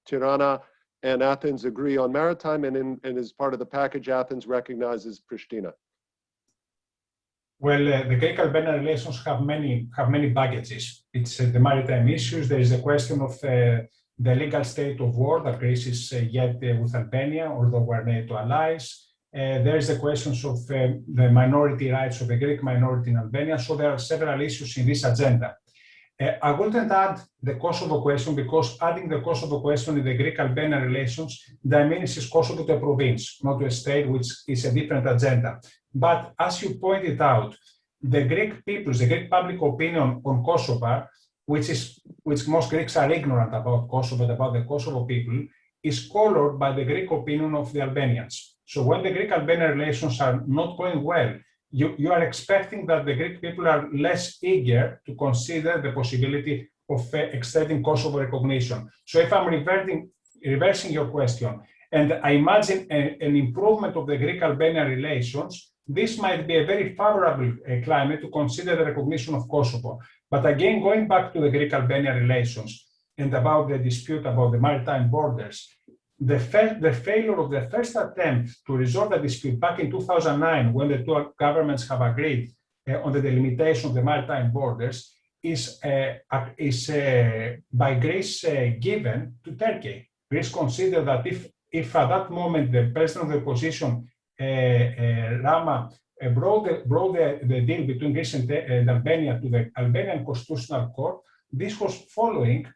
Tirana and Athens agree on maritime, and as part of the package, Athens recognizes Pristina? Well, the Greek-Albanian relations have many baggages. It's the maritime issues. There is the question of the legal state of war that Greece is yet with Albania, although we're NATO allies. There is the questions of the minority rights of the Greek minority in Albania. So there are several issues in this agenda. I wouldn't add the Kosovo question, because adding the Kosovo question in the Greek-Albanian relations diminishes Kosovo to a province, not to a state, which is a different agenda. But as you pointed out, the Greek peoples, the Greek public opinion on Kosovo, which most Greeks are ignorant about Kosovo and about the Kosovo people, is colored by the Greek opinion of the Albanians. So when the Greek-Albanian relations are not going well, you are expecting that the Greek people are less eager to consider the possibility of extending Kosovo recognition. So if I'm reversing your question, and I imagine an improvement of the Greek-Albanian relations, this might be a very favorable climate to consider the recognition of Kosovo. But again, going back to the Greek-Albanian relations and about the dispute about the maritime borders, the failure of the first attempt to resolve the dispute back in 2009, when the two governments have agreed on the delimitation of the maritime borders is by Greece given to Turkey. Greece considered that if at that moment the president of the opposition, Rama, brought the deal between Greece and Albania to the Albanian Constitutional Court, this was following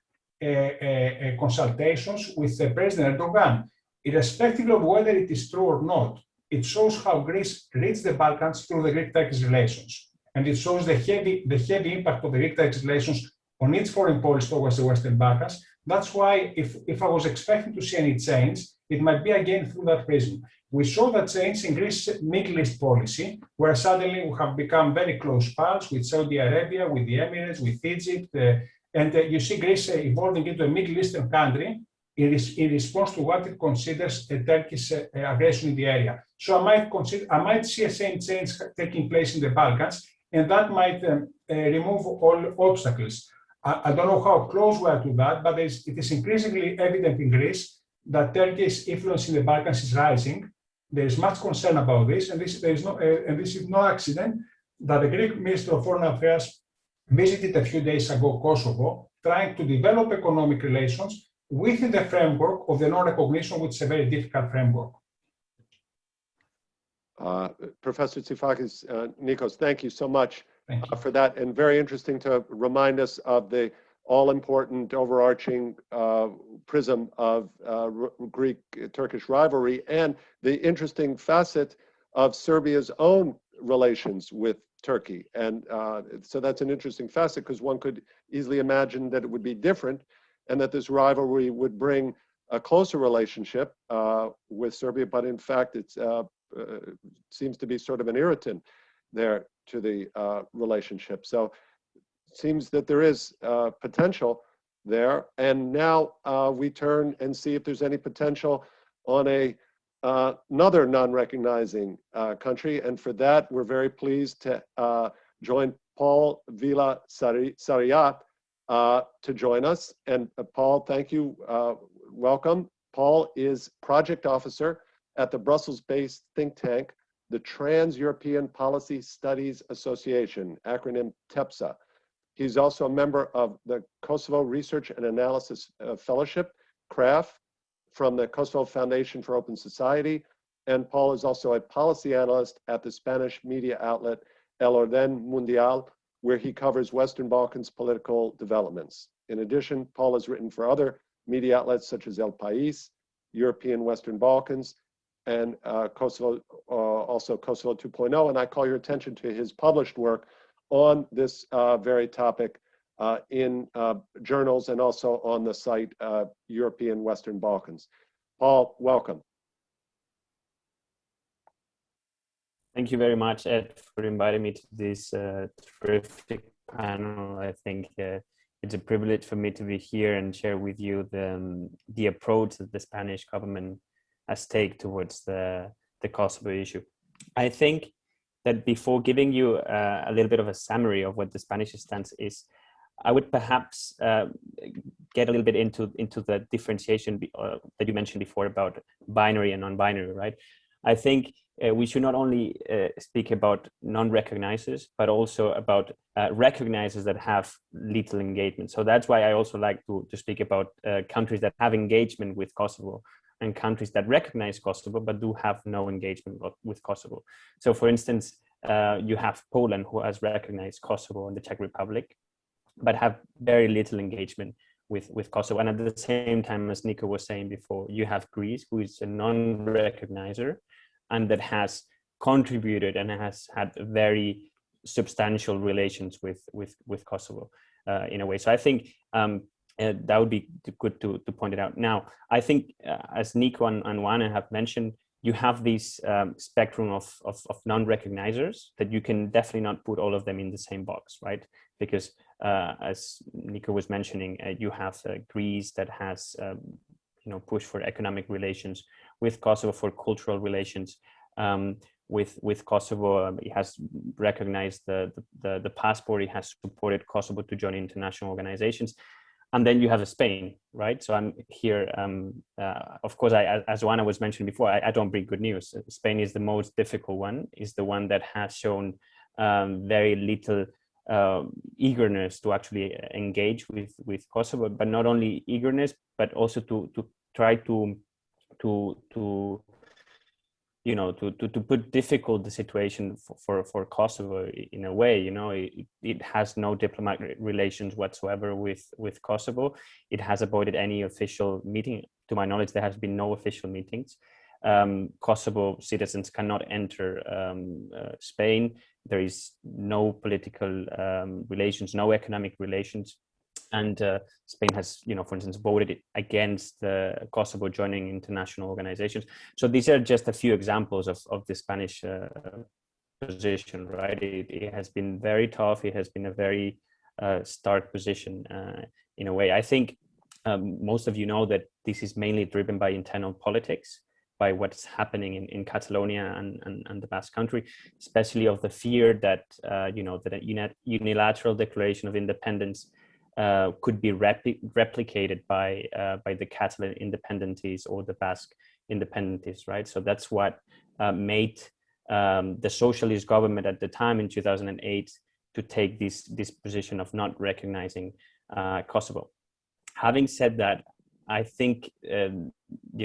consultations with the President Erdogan. Irrespective of whether it is true or not, it shows how Greece reached the Balkans through the Greek-Turkish relations. And it shows the heavy impact of the Greek-Turkish relations on its foreign policy towards the Western Balkans. That's why if I was expecting to see any change, it might be again through that prism. We saw that change in Greece's Middle East policy, where suddenly we have become very close pals with Saudi Arabia, with the Emirates, with Egypt, and you see Greece evolving into a Middle Eastern country in response to what it considers a Turkish aggression in the area. So I might see a same change taking place in the Balkans, and that might remove all obstacles. I don't know how close we are to that, but it is increasingly evident in Greece that Turkey's influence in the Balkans is rising. There is much concern about this, and this is no accident that the Greek Minister of Foreign Affairs visited a few days ago Kosovo, trying to develop economic relations within the framework of the non-recognition, which is a very difficult framework. Professor Tsifakis, Nikos, thank you so much for that, and very interesting to remind us of the all-important overarching prism of Greek-Turkish rivalry and the interesting facet of Serbia's own relations with Turkey. And so that's an interesting facet, because one could easily imagine that it would be different and that this rivalry would bring a closer relationship with Serbia, but in fact it seems to be sort of an irritant there to the relationship. So it seems that there is potential there. And now we turn and see if there's any potential on another non-recognizing country. And for that, we're very pleased to join Paul Vila Sariat to join us. And Paul, thank you. Welcome. Paul is project officer at the Brussels-based think tank, the Trans-European Policy Studies Association, acronym TEPSA. He's also a member of the Kosovo Research and Analysis Fellowship, CRAF, from the Kosovo Foundation for Open Society. And Paul is also a policy analyst at the Spanish media outlet El Orden Mundial, where he covers Western Balkans political developments. In addition, Paul has written for other media outlets such as El País, European Western Balkans, and Kosovo, also Kosovo 2.0. And I call your attention to his published work on this very topic in journals and also on the site European Western Balkans. Paul, welcome. Thank you very much, Ed, for inviting me to this terrific panel. I think it's a privilege for me to be here and share with you the approach that the Spanish government has taken towards the Kosovo issue. I think that before giving you a little bit of a summary of what the Spanish stance is, I would perhaps get a little bit into the differentiation that you mentioned before about binary and non-binary, right? I think we should not only speak about non-recognizers, but also about recognizers that have little engagement. So that's why I also like to speak about countries that have engagement with Kosovo and countries that recognize Kosovo, but do have no engagement with Kosovo. So for instance, you have Poland, who has recognized Kosovo and the Czech Republic, but have very little engagement with Kosovo. And at the same time, as Nico was saying before, you have Greece, who is a non-recognizer and that has contributed and has had very substantial relations with Kosovo in a way. So I think that would be good to point it out. Now, I think as Nico and Juana have mentioned, you have this spectrum of non-recognizers that you can definitely not put all of them in the same box, right? Because as Nico was mentioning, you have Greece that has pushed for economic relations with Kosovo, for cultural relations with Kosovo. It has recognized the passport. It has supported Kosovo to join international organizations. And then you have Spain, right? So I'm here, of course, as Juana was mentioning before, I don't bring good news. Spain is the most difficult one, is the one that has shown very little eagerness to actually engage with Kosovo, but not only eagerness, but also to try to you know, to put difficult the situation for Kosovo in a way. You know, it has no diplomatic relations whatsoever with Kosovo. It has avoided any official meeting. To my knowledge, there has been no official meetings. Kosovo citizens cannot enter Spain. There is no political relations, no economic relations. And Spain has, you know, for instance, voted against Kosovo joining international organizations. So these are just a few examples of the Spanish position, right? It has been very tough. It has been a very stark position in a way. I think most of you know that this is mainly driven by internal politics, by what's happening in Catalonia and the Basque Country, especially of the fear that, you know, that a unilateral declaration of independence could be replicated by the Catalan independencies or the Basque independencies, right? So that's what made the socialist government at the time in 2008 to take this position of not recognizing Kosovo. Having said that, I think you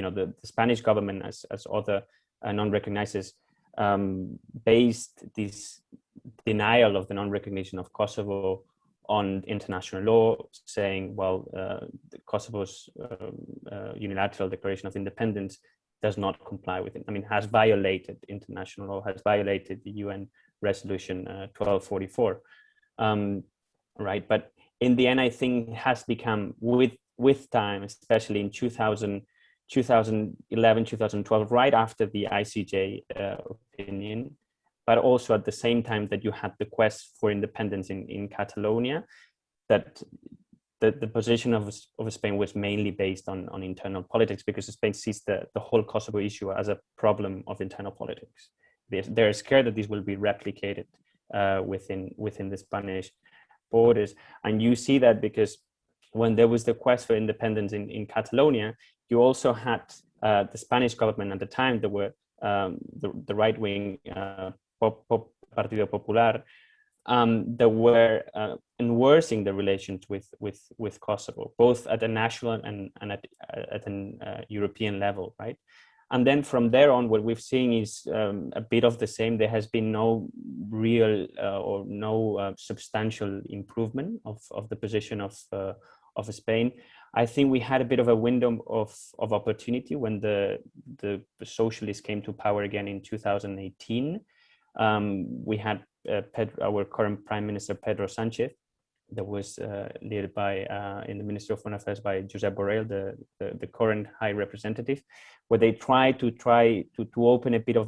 know, the Spanish government, as other non-recognizers, based this denial of the non-recognition of Kosovo on international law, saying, well, Kosovo's unilateral declaration of independence does not comply with it. I mean, has violated international law, has violated the UN resolution 1244, right? But in the end, I think it has become, with time, especially in 2011, 2012, right after the ICJ opinion, but also at the same time that you had the quest for independence in Catalonia, that the position of Spain was mainly based on internal politics, because Spain sees the whole Kosovo issue as a problem of internal politics. They're scared that this will be replicated within the Spanish borders. And you see that because when there was the quest for independence in Catalonia, you also had the Spanish government at the time, there were the right-wing Partido Popular, that were worsening the relations with Kosovo, both at a national and at an European level, right? And then from there on, what we've seen is a bit of the same. There has been no real or no substantial improvement of the position of Spain. I think we had a bit of a window of opportunity when the socialists came to power again in 2018. We had our current Prime Minister Pedro Sánchez, that was led by in the Ministry of Foreign Affairs by Josep Borrell, the current High Representative, where they tried to open a bit of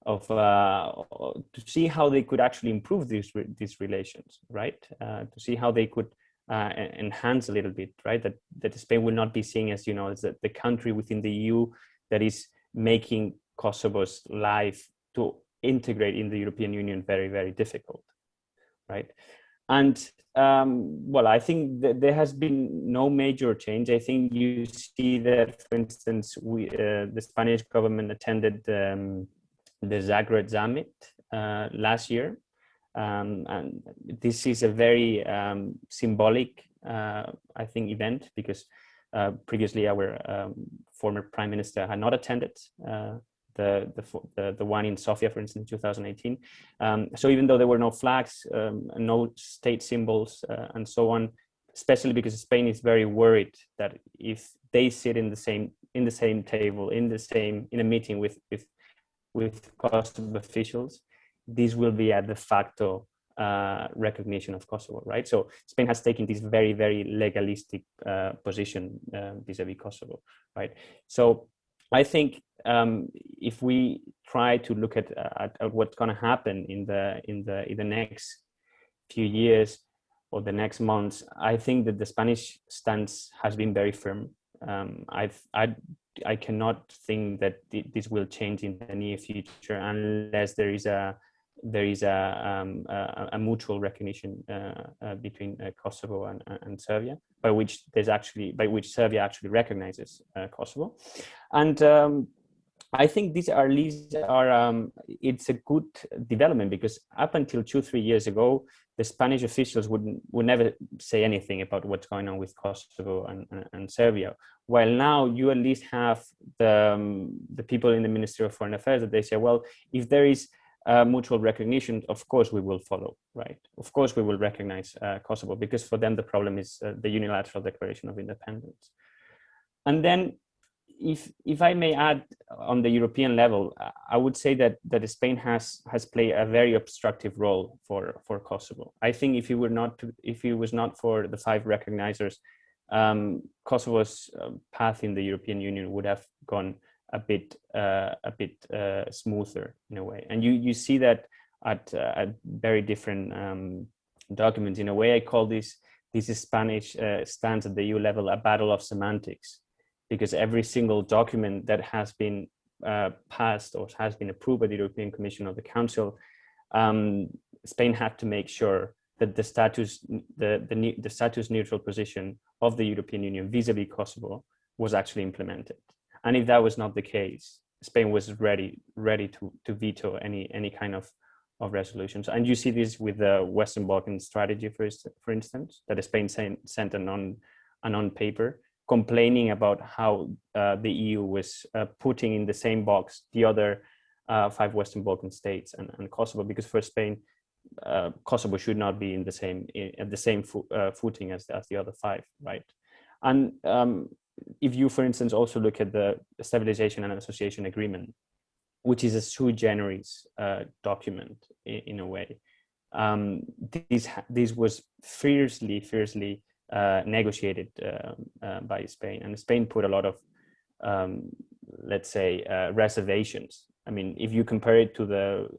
to see how they could actually improve these relations, right? To see how they could enhance a little bit, right? That Spain will not be seen as, you know, as the country within the EU that is making Kosovo's life to integrate in the European Union very, very difficult, right? And well, I think that there has been no major change. I think you see that, for instance, the Spanish government attended the Zagreb Summit last year. And this is a very symbolic, I think, event, because previously our former Prime Minister had not attended the one in Sofia, for instance, in 2018. So even though there were no flags, no state symbols, and so on, especially because Spain is very worried that if they sit in the same table, in a meeting with Kosovo officials, this will be a de facto recognition of Kosovo, right? So Spain has taken this very, very legalistic position vis-a-vis Kosovo, right? So I think if we try to look at what's going to happen in the next few years or the next months, I think that the Spanish stance has been very firm. I cannot think that this will change in the near future unless there is a mutual recognition between Kosovo and Serbia, by which Serbia actually recognizes Kosovo, and I think these are it's a good development, because up until 2-3 years ago, the Spanish officials would never say anything about what's going on with Kosovo and Serbia. While now you at least have the people in the Ministry of Foreign Affairs that they say, well, if there is mutual recognition, of course we will follow, right? Of course we will recognize Kosovo, because for them the problem is the unilateral declaration of independence. And then, if I may add, on the European level, I would say that Spain has played a very obstructive role for Kosovo. I think if it was not for the 5 recognizers, Kosovo's path in the European Union would have gone a bit smoother in a way. And you see that at very different documents. In a way, I call this Spanish stance at the EU level a battle of semantics, because every single document that has been passed or has been approved by the European Commission or the Council, Spain had to make sure that the status neutral position of the European Union vis-a-vis Kosovo was actually implemented. And if that was not the case, Spain was ready to veto any kind of resolutions. And you see this with the Western Balkan strategy, for instance, that Spain sent a non-paper complaining about how the EU was putting in the same box the other 5 Western Balkan states and Kosovo, because for Spain, Kosovo should not be in at the same footing as the other 5, right? And if you, for instance, also look at the Stabilization and Association Agreement, which is a sui generis document in a way, this was fiercely negotiated by Spain, and Spain put a lot of, let's say, reservations. I mean, if you compare it to the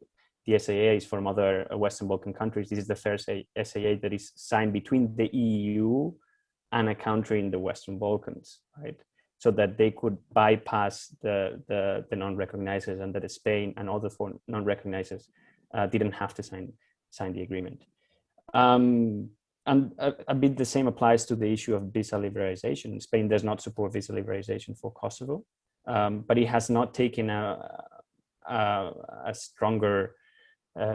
SAAs from other Western Balkan countries, this is the first SAA that is signed between the EU and a country in the Western Balkans, right? So that they could bypass the non-recognizers, and that Spain and other non-recognizers didn't have to sign the agreement. And a bit the same applies to the issue of visa liberalization. Spain does not support visa liberalization for Kosovo, but it has not taken a stronger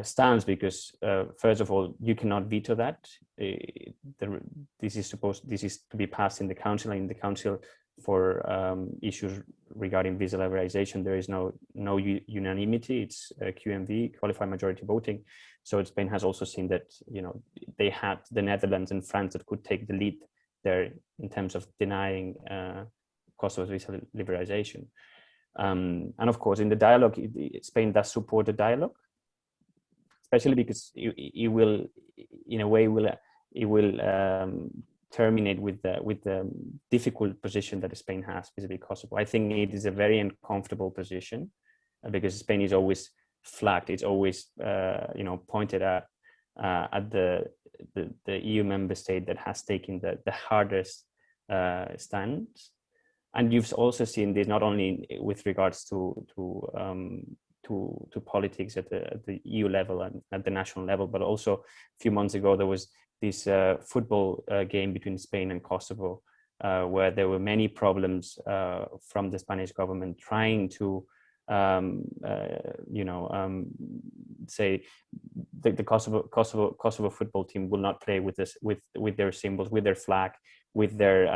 stance, because first of all, you cannot veto that. This is to be passed in the council, and in the council for issues regarding visa liberalization, there is no unanimity. It's QMV, qualified majority voting. So Spain has also seen that, you know, they had the Netherlands and France that could take the lead there in terms of denying Kosovo's visa liberalization. And of course, in the dialogue, Spain does support the dialogue, especially because it will, in a way, it will terminate with the difficult position that Spain has vis-a-vis Kosovo. I think it is a very uncomfortable position, because Spain is always flagged. It's always pointed at the EU member state that has taken the hardest stance. And you've also seen this not only with regards to politics at the EU level and at the national level, but also a few months ago there was this football game between Spain and Kosovo, where there were many problems from the Spanish government trying to say the Kosovo football team will not play with this with their symbols, with their flag, with their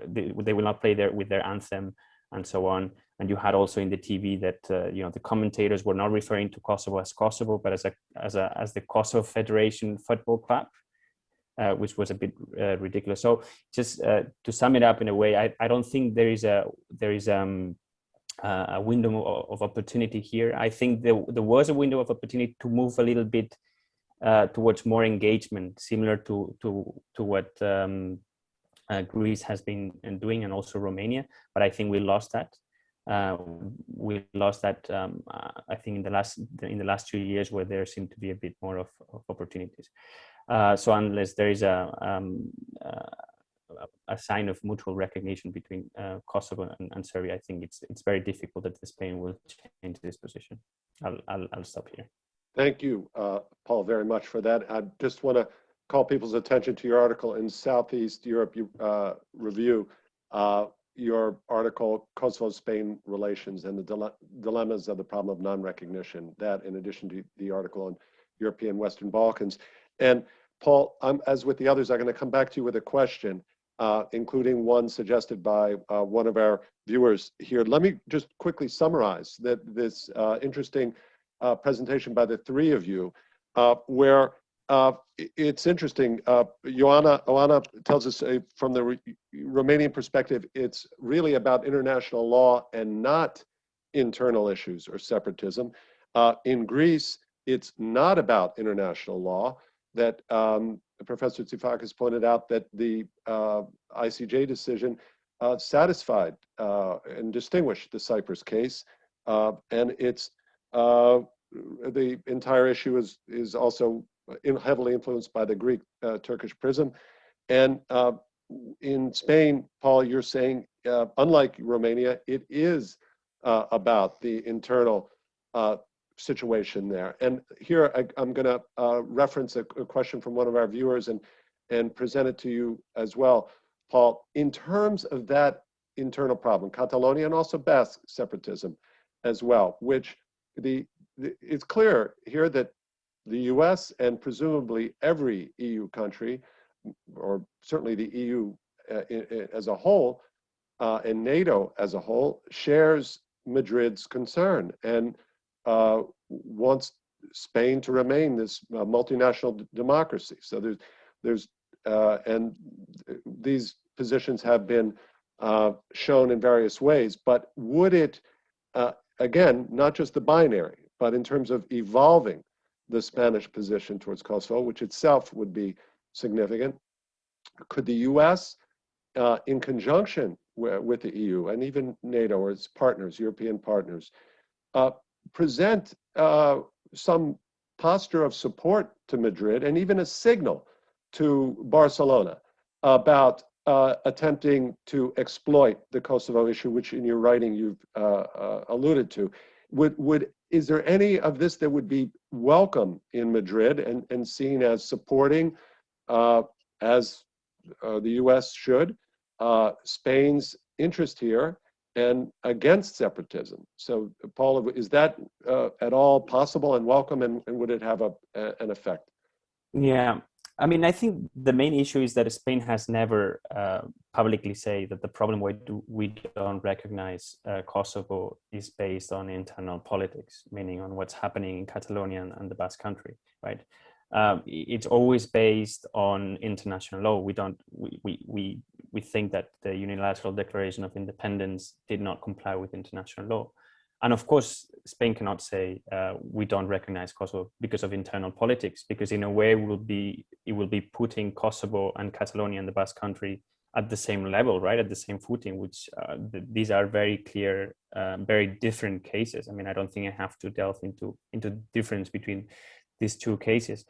they will not play with their anthem, and so on. And you had also in the TV that the commentators were not referring to Kosovo as Kosovo, but as the Kosovo Federation Football Club, which was a bit ridiculous. So just to sum it up in a way, I don't think there is a window of opportunity here. I think there was a window of opportunity to move a little bit towards more engagement, similar to what Greece has been doing, and also Romania. But I think we lost that. I think in the last 2 years, where there seemed to be a bit more of opportunities. So unless there is a sign of mutual recognition between Kosovo and Serbia, I think it's very difficult that Spain will change this position. I'll stop here. Thank you, Paul, very much for that. I just want to call people's attention to your article in Southeast Europe Review. your article, Kosovo-Spain relations and the dilemmas of the problem of non-recognition, that in addition to the article on European Western Balkans. And Paul, as with the others, I'm going to come back to you with a question, including one suggested by one of our viewers here. Let me just quickly summarize this interesting presentation by the three of you, where it's interesting. Ioana tells us from the Romanian perspective, it's really about international law and not internal issues or separatism. In Greece, it's not about international law. That Professor Tsifakis pointed out that the ICJ decision satisfied and distinguished the Cyprus case, and it's the entire issue is also heavily influenced by the Greek-Turkish prism. And in Spain, Paul, you're saying, unlike Romania, it is about the internal situation there. And here I'm going to reference a question from one of our viewers and present it to you as well, Paul. In terms of that internal problem, Catalonia and also Basque separatism as well, which it's clear here that the US and presumably every EU country, or certainly the EU as a whole, and NATO as a whole, shares Madrid's concern and wants Spain to remain this multinational democracy. So there's and these positions have been shown in various ways, but would it, again, not just the binary, but in terms of evolving the Spanish position towards Kosovo, which itself would be significant, could the US, in conjunction with the EU and even NATO or its partners, European partners, present some posture of support to Madrid and even a signal to Barcelona about attempting to exploit the Kosovo issue, which in your writing you've alluded to? Is there any of this that would be welcome in Madrid and seen as supporting, as the US should, Spain's interest here and against separatism? So, Paul, is that at all possible and welcome, and would it have an effect? Yeah, I mean, I think the main issue is that Spain has never publicly said that the problem why we don't recognize Kosovo is based on internal politics, meaning on what's happening in Catalonia and the Basque Country, right? It's always based on international law. We think that the unilateral declaration of independence did not comply with international law. And of course, Spain cannot say we don't recognize Kosovo because of internal politics, because in a way it will be putting Kosovo and Catalonia and the Basque Country at the same level, right, at the same footing, which these are very clear, very different cases. I mean, I don't think I have to delve into the difference between these two cases.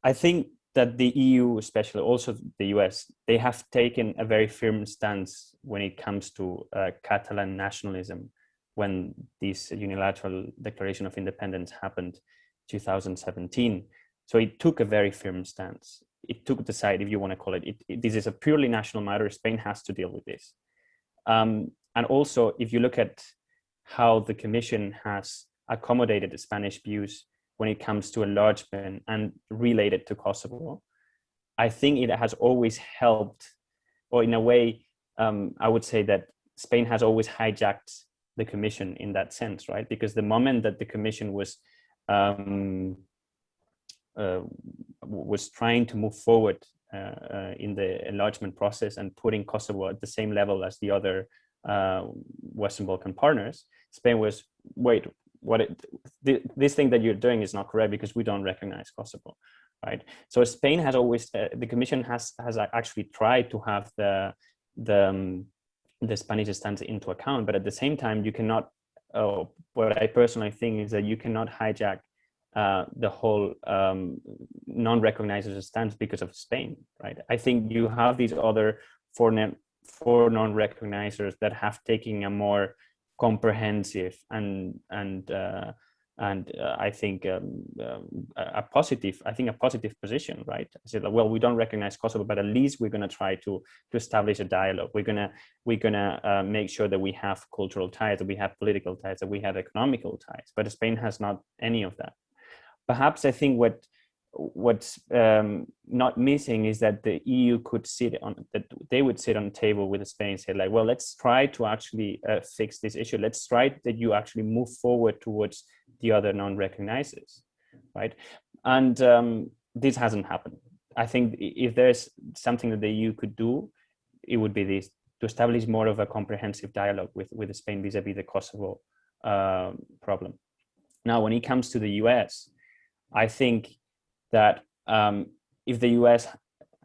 I think that the EU, especially also the US, they have taken a very firm stance when it comes to Catalan nationalism. When this unilateral declaration of independence happened 2017. So it took a very firm stance. It took the side, if you want to call it. This is a purely national matter. Spain has to deal with this. And also, if you look at how the Commission has accommodated the Spanish views when it comes to enlargement and related to Kosovo, I think it has always helped, or in a way, I would say that Spain has always hijacked the Commission in that sense, right? Because the moment that the Commission was trying to move forward in the enlargement process and putting Kosovo at the same level as the other Western Balkan partners, Spain was, wait, this thing that you're doing is not correct because we don't recognize Kosovo, right? So Spain has always, the Commission has actually tried to have the Spanish stance into account, but at the same time, you cannot, what I personally think is that you cannot hijack the whole non-recognizers stance because of Spain, right? I think you have these other four non-recognizers that have taken a more comprehensive and And I think a positive position, right? I said, well, we don't recognize Kosovo, but at least we're going to try to establish a dialogue. We're gonna make sure that we have cultural ties, that we have political ties, that we have economical ties. But Spain has not any of that. Perhaps I think what's not missing is that the EU could they would sit on the table with Spain and say, like, well, let's try to actually fix this issue. Let's try that you actually move forward towards the other non-recognizers, right? And this hasn't happened. I think if there's something that the EU could do, it would be this, to establish more of a comprehensive dialogue with Spain vis-a-vis the Kosovo problem. Now, when it comes to the US, I think that if the US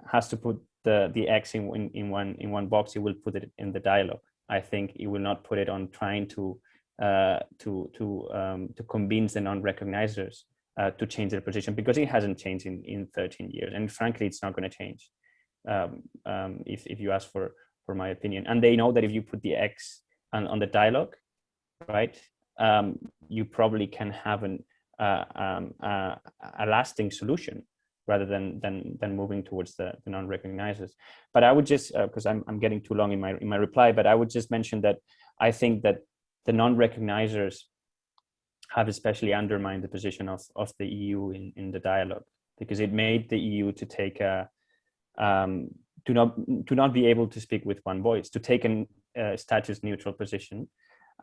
has to put the X in one box, it will put it in the dialogue. I think it will not put it on trying to convince the non-recognizers to change their position, because it hasn't changed in 13 years, and frankly, it's not going to change. If you ask for my opinion, and they know that if you put the X on the dialogue, right, you probably can have a lasting solution rather than moving towards the non-recognizers. But I would just, because I'm getting too long in my reply, but I would just mention that I think that the non-recognizers have especially undermined the position of the EU in the dialogue, because it made the EU to take to not be able to speak with one voice, to take a status neutral position,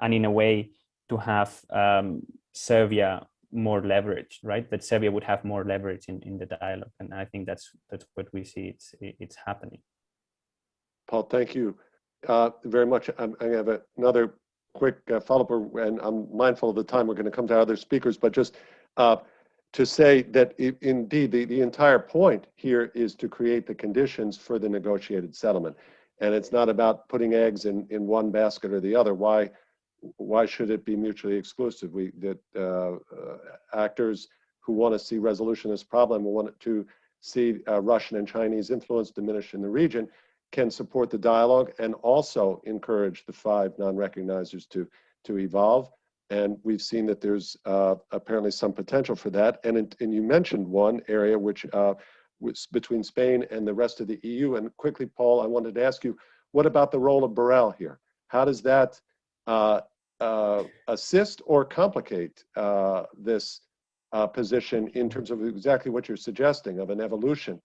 and in a way to have Serbia more leverage, right? That Serbia would have more leverage in the dialogue, and I think that's what we see. It's happening. Paul, thank you very much. I have another quick follow-up, and I'm mindful of the time. We're going to come to other speakers, but just to say that indeed the entire point here is to create the conditions for the negotiated settlement, and it's not about putting eggs in one basket or the other. Why should it be mutually exclusive? Actors who want to see resolution of this problem, who want to see Russian and Chinese influence diminish in the region, can support the dialogue and also encourage the 5 non-recognizers to evolve. And we've seen that there's apparently some potential for that. And you mentioned one area which was between Spain and the rest of the EU. And quickly, Paul, I wanted to ask you, what about the role of Borrell here? How does that assist or complicate this position in terms of exactly what you're suggesting of an evolution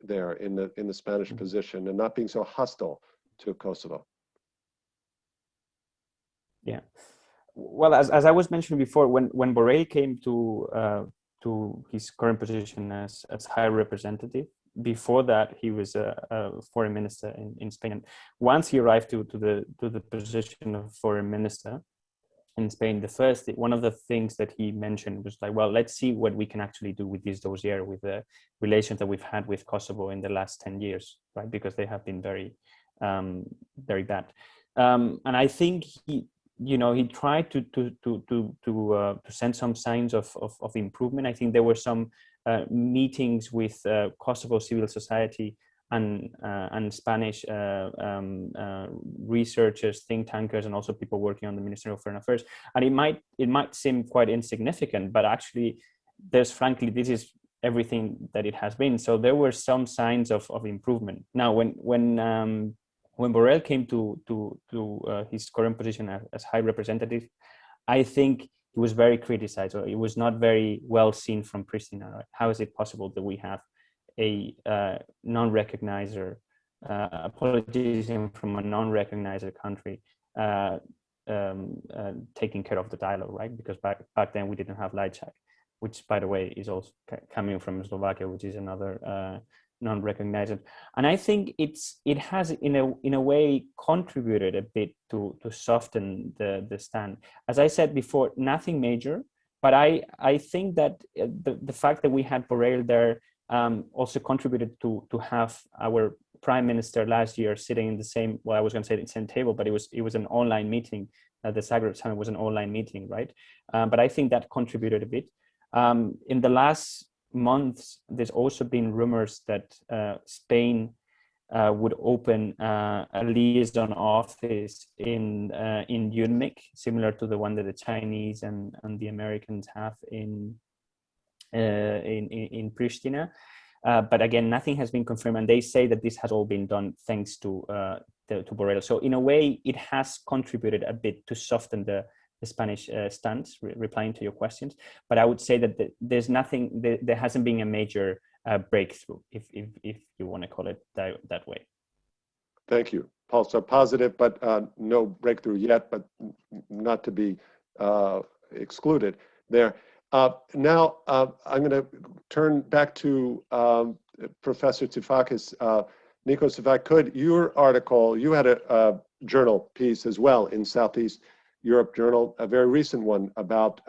there in the Spanish position and not being so hostile to Kosovo? Yeah, well, as I was mentioning before, when Borrell came to his current position as High Representative, before that he was a foreign minister in Spain. And once he arrived to the position of foreign minister in Spain, one of the things that he mentioned was like, well, let's see what we can actually do with this dossier, with the relations that we've had with Kosovo in the last 10 years, right? Because they have been very, very bad. And I think he tried to send some signs of improvement. I think there were some meetings with Kosovo civil society and Spanish researchers, think tankers, and also people working on the Ministry of Foreign Affairs. And it might seem quite insignificant, but actually, frankly, this is everything that it has been. So there were some signs of improvement. Now, when Borrell came to his current position as High Representative, I think he was very criticized, or it was not very well seen from Pristina. Right? How is it possible that we have a non-recognizer, a politician from a non-recognizer country taking care of the dialogue, right? Because back then we didn't have Lajčák, which, by the way, is also coming from Slovakia, which is another non-recognized. And I think it has in a way contributed a bit to soften the stand. As I said before, nothing major, but I think that the fact that we had Borrell there also contributed to have our prime minister last year sitting in the same, well, I was going to say the same table, but it was an online meeting. The Zagreb summit was an online meeting, right? But I think that contributed a bit. In the last months, there's also been rumors that Spain would open a liaison office in UNMIC, similar to the one that the Chinese and the Americans have in Pristina. But again, nothing has been confirmed, and they say that this has all been done thanks to Borrell. So in a way, it has contributed a bit to soften the Spanish stance, replying to your questions. But I would say that there's nothing, there hasn't been a major breakthrough, if you want to call it that way. Thank you, Paul. So positive, but no breakthrough yet, but not to be excluded there. Now, I'm going to turn back to Professor Tsifakis. Nikos, if I could, your article, you had a journal piece as well in Southeast Europe Journal, a very recent one about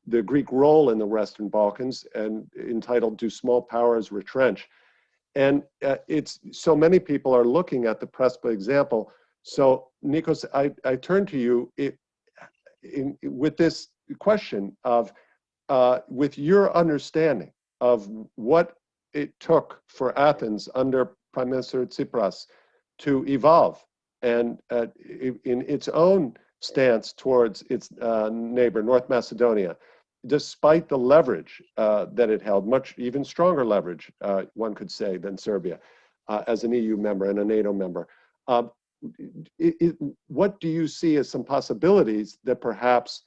the Greek role in the Western Balkans, and entitled "Do Small Powers Retrench?" And it's so many people are looking at the Prespa example. So Nikos, I turn to you with this question of, with your understanding of what it took for Athens under Prime Minister Tsipras to evolve and in its own stance towards its neighbor, North Macedonia, despite the leverage that it held, much even stronger leverage, one could say, than Serbia as an EU member and a NATO member. What do you see as some possibilities that perhaps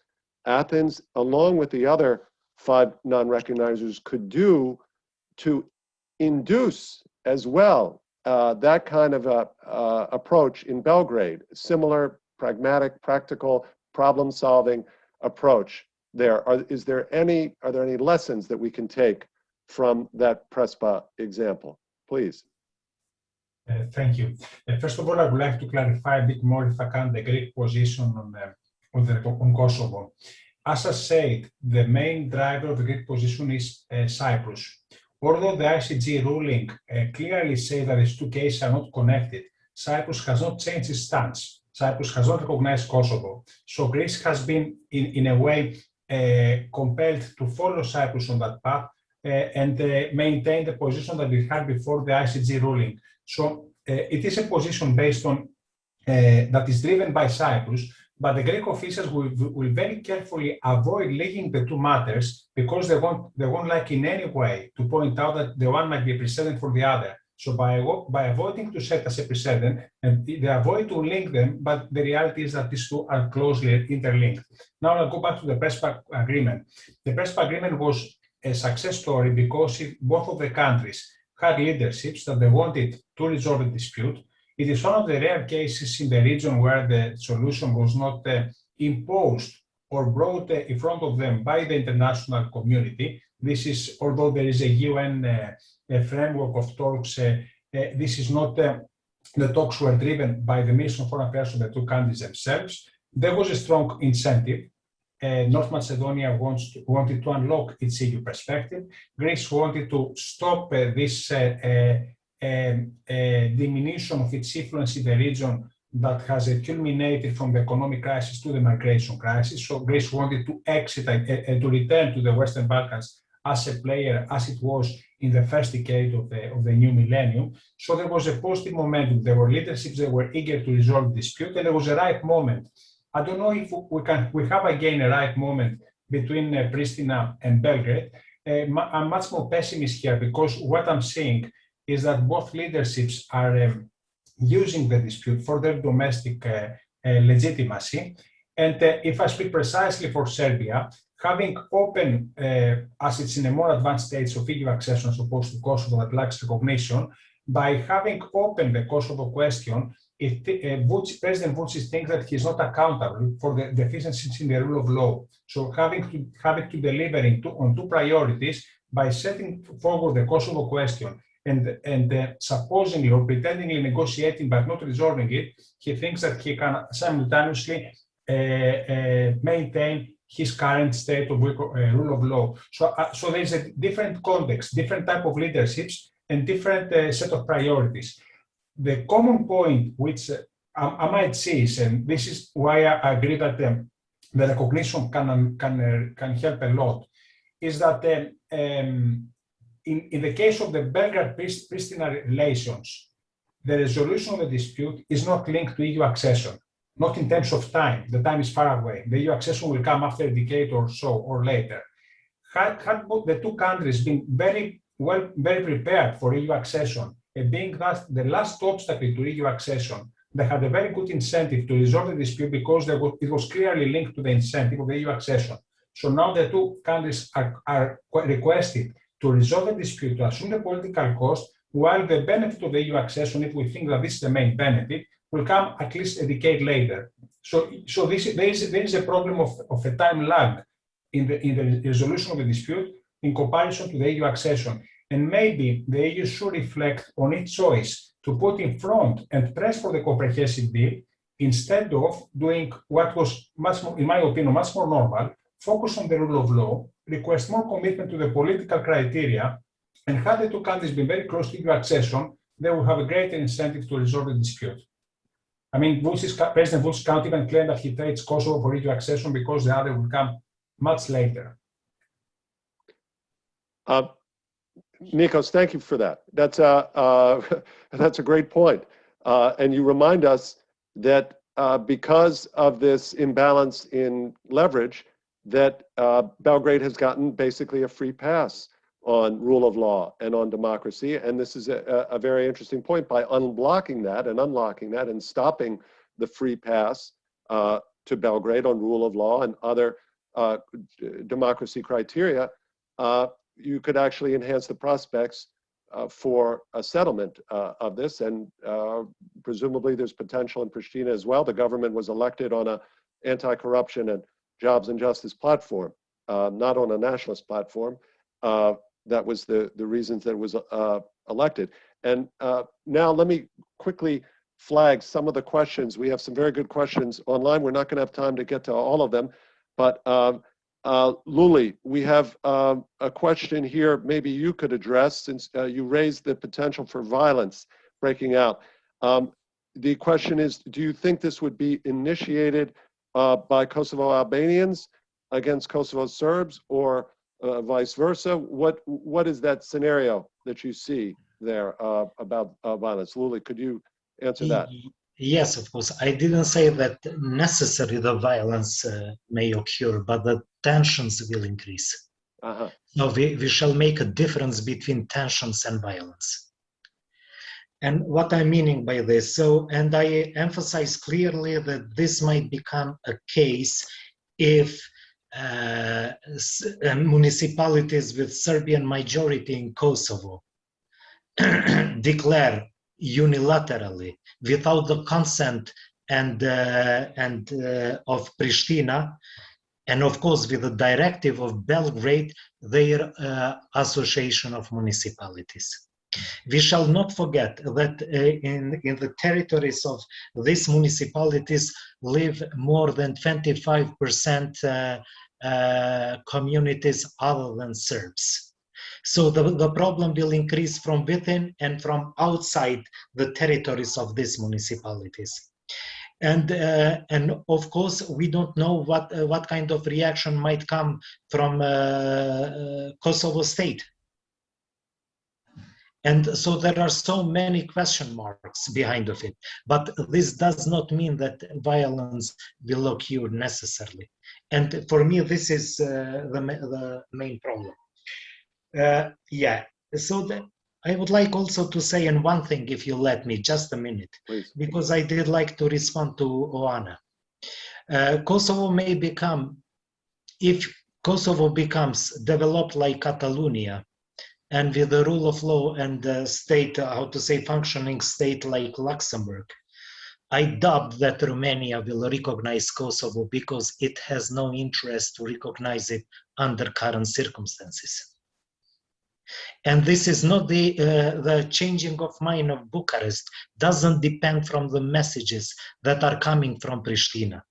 Athens, along with the other 5 non-recognizers, could do to induce as well that kind of approach in Belgrade, similar pragmatic, practical, problem-solving approach there? Are there any lessons that we can take from that Prespa example? Please. Thank you. First of all, I would like to clarify a bit more, if I can, the Greek position on Kosovo. As I said, the main driver of the Greek position is Cyprus. Although the ICJ ruling clearly says that these 2 cases are not connected, Cyprus has not changed its stance. Cyprus has not recognized Kosovo. So Greece has been, in a way, compelled to follow Cyprus on that path and maintain the position that we had before the ICJ ruling. So it is a position based on that is driven by Cyprus, but the Greek officials will very carefully avoid linking the 2 matters, because they won't like in any way to point out that the one might be a precedent for the other. So by avoiding to set as a precedent, and they avoid to link them, but the reality is that these 2 are closely interlinked. Now I'll go back to the Prespa agreement. The Prespa agreement was a success story because both of the countries had leaderships that they wanted to resolve the dispute. It is one of the rare cases in the region where the solution was not imposed or brought in front of them by the international community. This is, although there is a UN framework of talks, this is not, the talks were driven by the Ministry of Foreign Affairs of the 2 countries themselves. There was a strong incentive. North Macedonia wanted to unlock its EU perspective. Greece wanted to stop this diminution of its influence in the region that has culminated from the economic crisis to the migration crisis. So Greece wanted to exit and to return to the Western Balkans as a player, as it was in the first decade of the new millennium. So there was a positive momentum. There were leaderships that were eager to resolve the dispute, and there was a right moment. I don't know if we have again a right moment between Pristina and Belgrade. I'm much more pessimist here, because what I'm seeing is that both leaderships are using the dispute for their domestic legitimacy. And if I speak precisely for Serbia, having open, as it's in a more advanced stage of EU accession as opposed to Kosovo that lacks recognition, by having opened the Kosovo question, President Vučić thinks that he's not accountable for the deficiencies in the rule of law. So having to deliver on 2 priorities by setting forward the Kosovo question and supposedly or pretendingly negotiating but not resolving it, he thinks that he can simultaneously maintain his current state of rule of law. So there's a different context, different type of leaderships, and different set of priorities. The common point which I might see is, and this is why I agree that the recognition can help a lot, is that in the case of the Belgrade-Pristina relations, the resolution of the dispute is not linked to EU accession, not in terms of time. The time is far away. The EU accession will come after a decade or so, or later. Had the two countries been very prepared for EU accession, and being that the last obstacle to EU accession, they had a very good incentive to resolve the dispute because it was clearly linked to the incentive of the EU accession. So now the two countries are requested to resolve the dispute, to assume the political cost, while the benefit of the EU accession, if we think that this is the main benefit, will come at least a decade later. So there is a problem of a time lag in the resolution of the dispute in comparison to the EU accession. And maybe the EU should reflect on its choice to put in front and press for the comprehensive deal instead of doing what was much more, in my opinion, much more normal, focus on the rule of law, request more commitment to the political criteria, and had the two countries been very close to EU accession, they will have a greater incentive to resolve the dispute. I mean, President Vučić can't even claim that he trades Kosovo for EU accession because the other will come much later. Nikos, thank you for that. That's a great point. And you remind us that because of this imbalance in leverage, that Belgrade has gotten basically a free pass on rule of law and on democracy. And this is a very interesting point. By unblocking that and unlocking that and stopping the free pass to Belgrade on rule of law and other democracy criteria, you could actually enhance the prospects for a settlement of this. And presumably there's potential in Pristina as well. The government was elected on an anti-corruption and jobs and justice platform, not on a nationalist platform. That was the reasons that it was elected. And now let me quickly flag some of the questions. We have some very good questions online. We're not going to have time to get to all of them, but Luli, we have a question here maybe you could address, since you raised the potential for violence breaking out. The question is, do you think this would be initiated by Kosovo Albanians against Kosovo Serbs, or vice versa? What is that scenario that you see there about violence? Luli, could you answer that? Yes, of course. I didn't say that necessarily the violence may occur, but the tensions will increase. So we shall make a difference between tensions and violence. And what I'm meaning by this, and I emphasize clearly that this might become a case if municipalities with Serbian majority in Kosovo declare unilaterally, without the consent and of Pristina, and of course with the directive of Belgrade, their association of municipalities. We shall not forget that in the territories of these municipalities live more than 25% communities other than Serbs. So the problem will increase from within and from outside the territories of these municipalities. And of course, we don't know what kind of reaction might come from Kosovo state. And so there are so many question marks behind of it. But this does not mean that violence will occur necessarily. And for me, this is the main problem. So I would like also to say in one thing, if you let me, just a minute, Please. Because I did like to respond to Oana. Kosovo may become, if Kosovo becomes developed like Catalonia, and with the rule of law and the state, functioning state like Luxembourg, I doubt that Romania will recognize Kosovo because it has no interest to recognize it under current circumstances. And this is not the changing of mind of Bucharest doesn't depend from the messages that are coming from Pristina.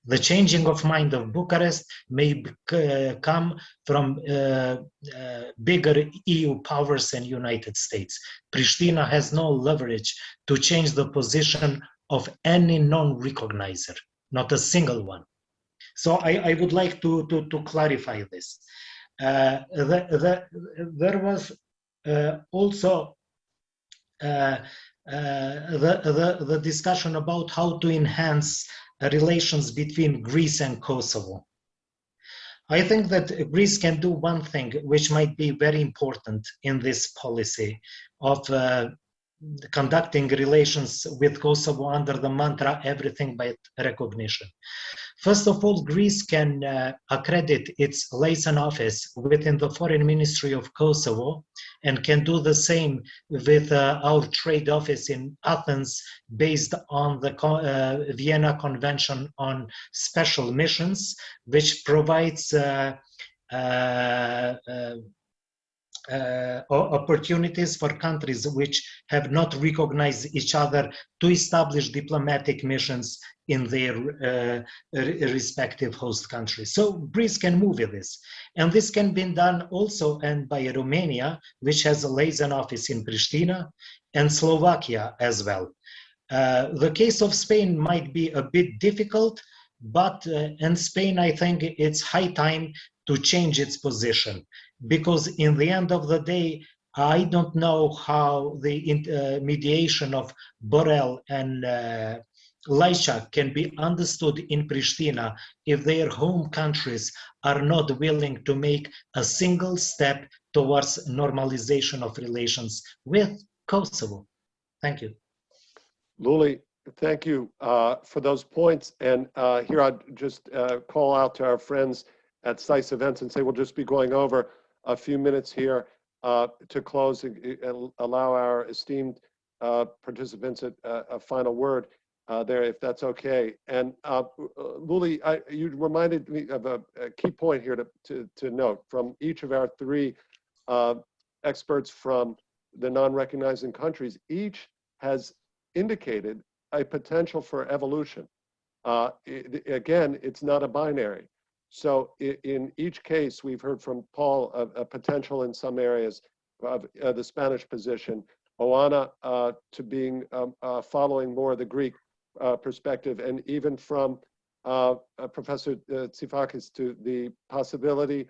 The changing of mind of Bucharest may come from bigger EU powers and United States. Pristina has no leverage to change the position of any non-recognizer, not a single one. So I would like to clarify this. There was also the discussion about how to enhance relations between Greece and Kosovo. I think that Greece can do one thing which might be very important in this policy of conducting relations with Kosovo under the mantra everything by recognition. First of all, Greece can accredit its liaison office within the Foreign Ministry of Kosovo and can do the same with our trade office in Athens based on the Vienna Convention on Special Missions, which provides opportunities for countries which have not recognized each other to establish diplomatic missions in their respective host countries. So Greece can move with this. And this can be done also and by Romania, which has a liaison office in Pristina, and Slovakia as well. The case of Spain might be a bit difficult, but in Spain, I think it's high time to change its position, because in the end of the day, I don't know how the mediation of Borrell and Lajčák can be understood in Pristina if their home countries are not willing to make a single step towards normalization of relations with Kosovo. Thank you. Luli, thank you for those points. And here I'd just call out to our friends at SICE events and say we'll just be going over a few minutes here to close and allow our esteemed participants a final word there, if that's okay. And Luli, you reminded me of a key point here to note from each of our three experts from the non-recognizing countries. Each has indicated a potential for evolution. Again, it's not a binary. So in each case, we've heard from Paul a potential in some areas of the Spanish position, Oana to being following more of the Greek perspective, and even from Professor Tsifakis to the possibility,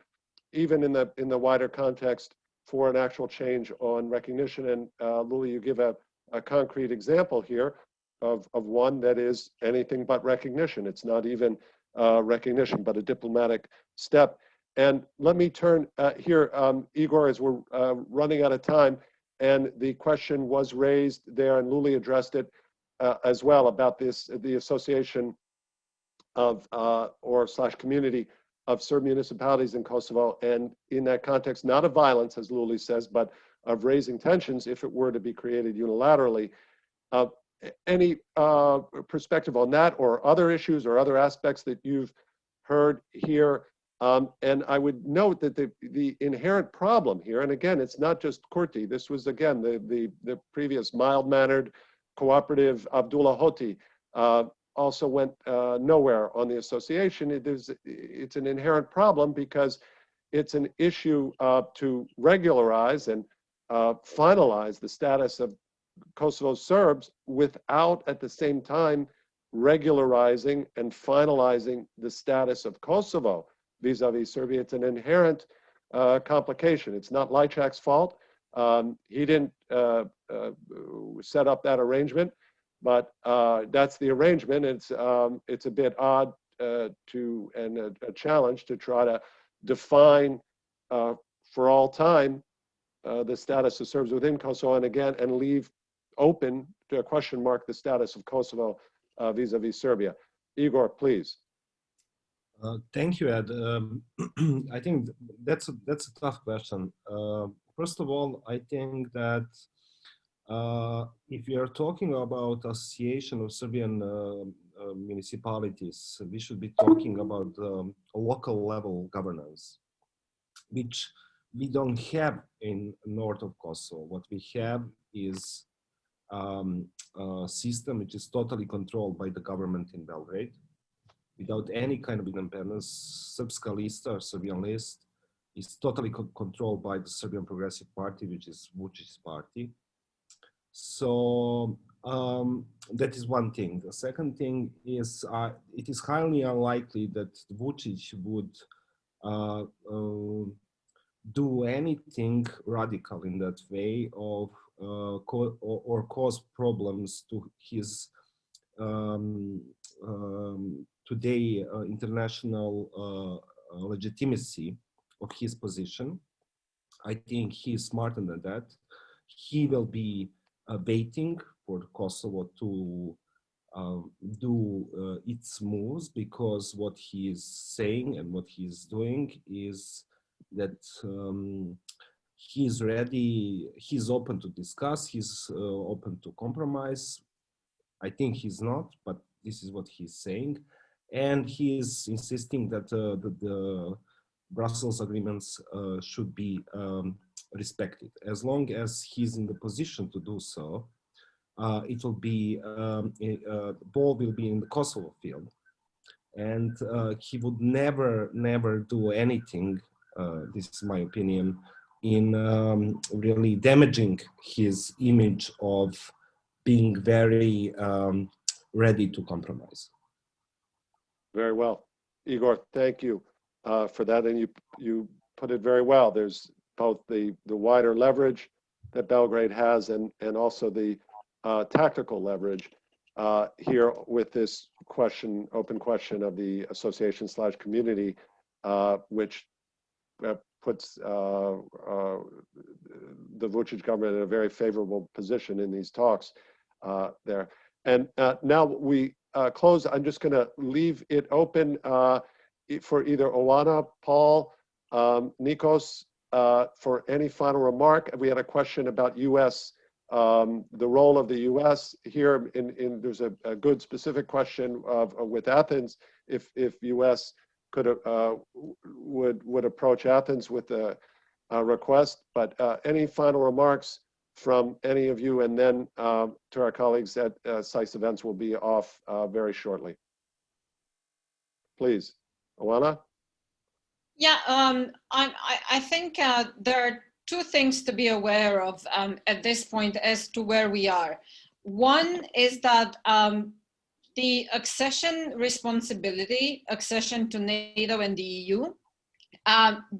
even in the wider context, for an actual change on recognition. And Luli, you give a concrete example here of one that is anything but recognition. It's not even recognition, but a diplomatic step. And let me turn here, Igor, as we're running out of time, and the question was raised there, and Luli addressed it as well, about the association of / community of Serb municipalities in Kosovo, and in that context, not of violence, as Luli says, but of raising tensions if it were to be created unilaterally. Any perspective on that, or other issues or other aspects that you've heard here? And I would note that the inherent problem here, and again, it's not just Kurti. This was, again, the previous mild-mannered, cooperative Abdullah Hoti also went nowhere on the association. It's an inherent problem because it's an issue to regularize and finalize the status of Kosovo Serbs without at the same time regularizing and finalizing the status of Kosovo vis-a-vis Serbia. It's an inherent complication. It's not Lajčák's fault. He didn't set up that arrangement, but that's the arrangement. It's a bit odd and a challenge to try to define for all time the status of Serbs within Kosovo, and again, and leave open to a question mark the status of Kosovo vis-a-vis Serbia. Igor, please. Thank you, Ed. I think that's a tough question. First of all, I think that if we are talking about association of Serbian municipalities, we should be talking about local level governance, which we don't have in north of Kosovo. What we have is a system which is totally controlled by the government in Belgrade, without any kind of independence. Srpska lista, or Serbian list, is totally controlled by the Serbian Progressive Party, which is Vučić's party. So that is one thing. The second thing is it is highly unlikely that Vučić would do anything radical in that way of or cause problems to his today international legitimacy of his position. I think he is smarter than that. He will be waiting for Kosovo to do its moves, because what he is saying and what he is doing is that he's ready, he's open to discuss, he's open to compromise. I think he's not, but this is what he's saying. And he is insisting that the Brussels agreements should be respected. As long as he's in the position to do so, it will be, the ball will be in the Kosovo field. And he would never do anything, this is my opinion, in really damaging his image of being very ready to compromise. Very well. Igor, thank you for that. And you put it very well. There's both the wider leverage that Belgrade has and also the tactical leverage here with this open question of the association/community, which puts the Vučić government in a very favorable position in these talks there. And now we close. I'm just going to leave it open for either Oana, Paul, Nikos, for any final remark. We had a question about U.S., the role of the U.S. here. There's a good specific question with Athens, if U.S. could would approach Athens with a request. But any final remarks from any of you, and then to our colleagues at SAIS Events will be off very shortly. Please, Oana. Yeah, I think there are two things to be aware of at this point as to where we are. One is that the accession responsibility, accession to NATO and the EU,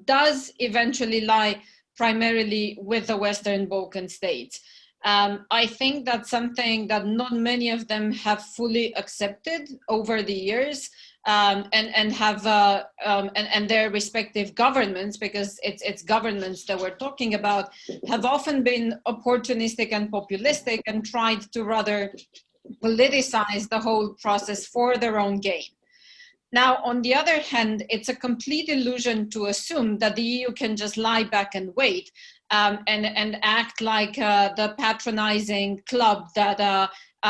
does eventually lie primarily with the Western Balkan states. I think that's something that not many of them have fully accepted over the years, and have and their respective governments, because it's governments that we're talking about, have often been opportunistic and populistic and tried to rather politicize the whole process for their own gain. Now, on the other hand, it's a complete illusion to assume that the EU can just lie back and wait and act like the patronizing club that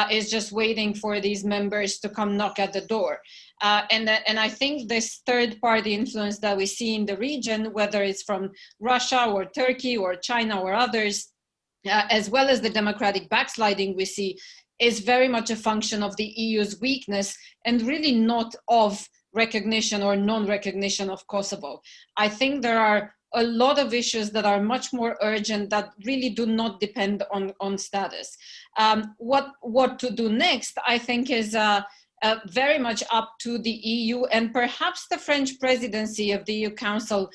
is just waiting for these members to come knock at the door. And I think this third-party influence that we see in the region, whether it's from Russia or Turkey or China or others, as well as the democratic backsliding we see, is very much a function of the EU's weakness and really not of recognition or non-recognition of Kosovo. I think there are a lot of issues that are much more urgent that really do not depend on status. What to do next, I think, is very much up to the EU, and perhaps the French presidency of the EU Council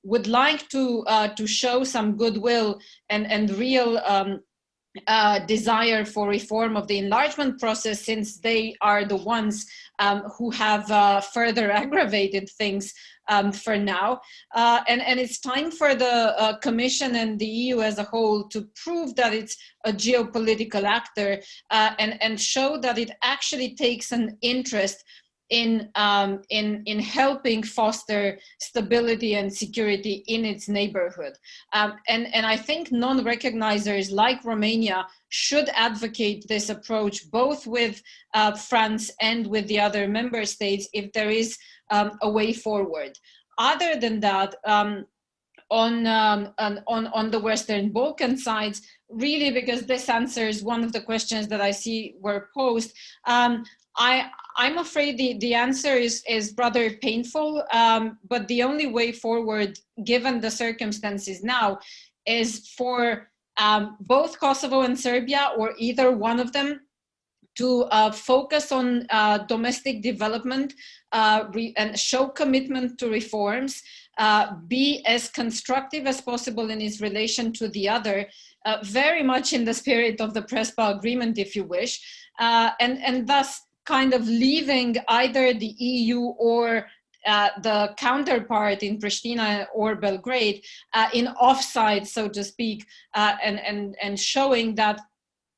would like to show some goodwill and real desire for reform of the enlargement process, since they are the ones who have further aggravated things for now. And it's time for the Commission and the EU as a whole to prove that it's a geopolitical actor and show that it actually takes an interest in helping foster stability and security in its neighborhood. And I think non-recognizers like Romania should advocate this approach, both with France and with the other member states, if there is a way forward. Other than that, on the Western Balkan sides, really, because this answers one of the questions that I see were posed, I'm afraid the answer is rather painful, but the only way forward, given the circumstances now, is for both Kosovo and Serbia, or either one of them, to focus on domestic development and show commitment to reforms, be as constructive as possible in its relation to the other, very much in the spirit of the Prespa agreement, if you wish, and thus kind of leaving either the EU or the counterpart in Pristina or Belgrade in offside, so to speak, and showing that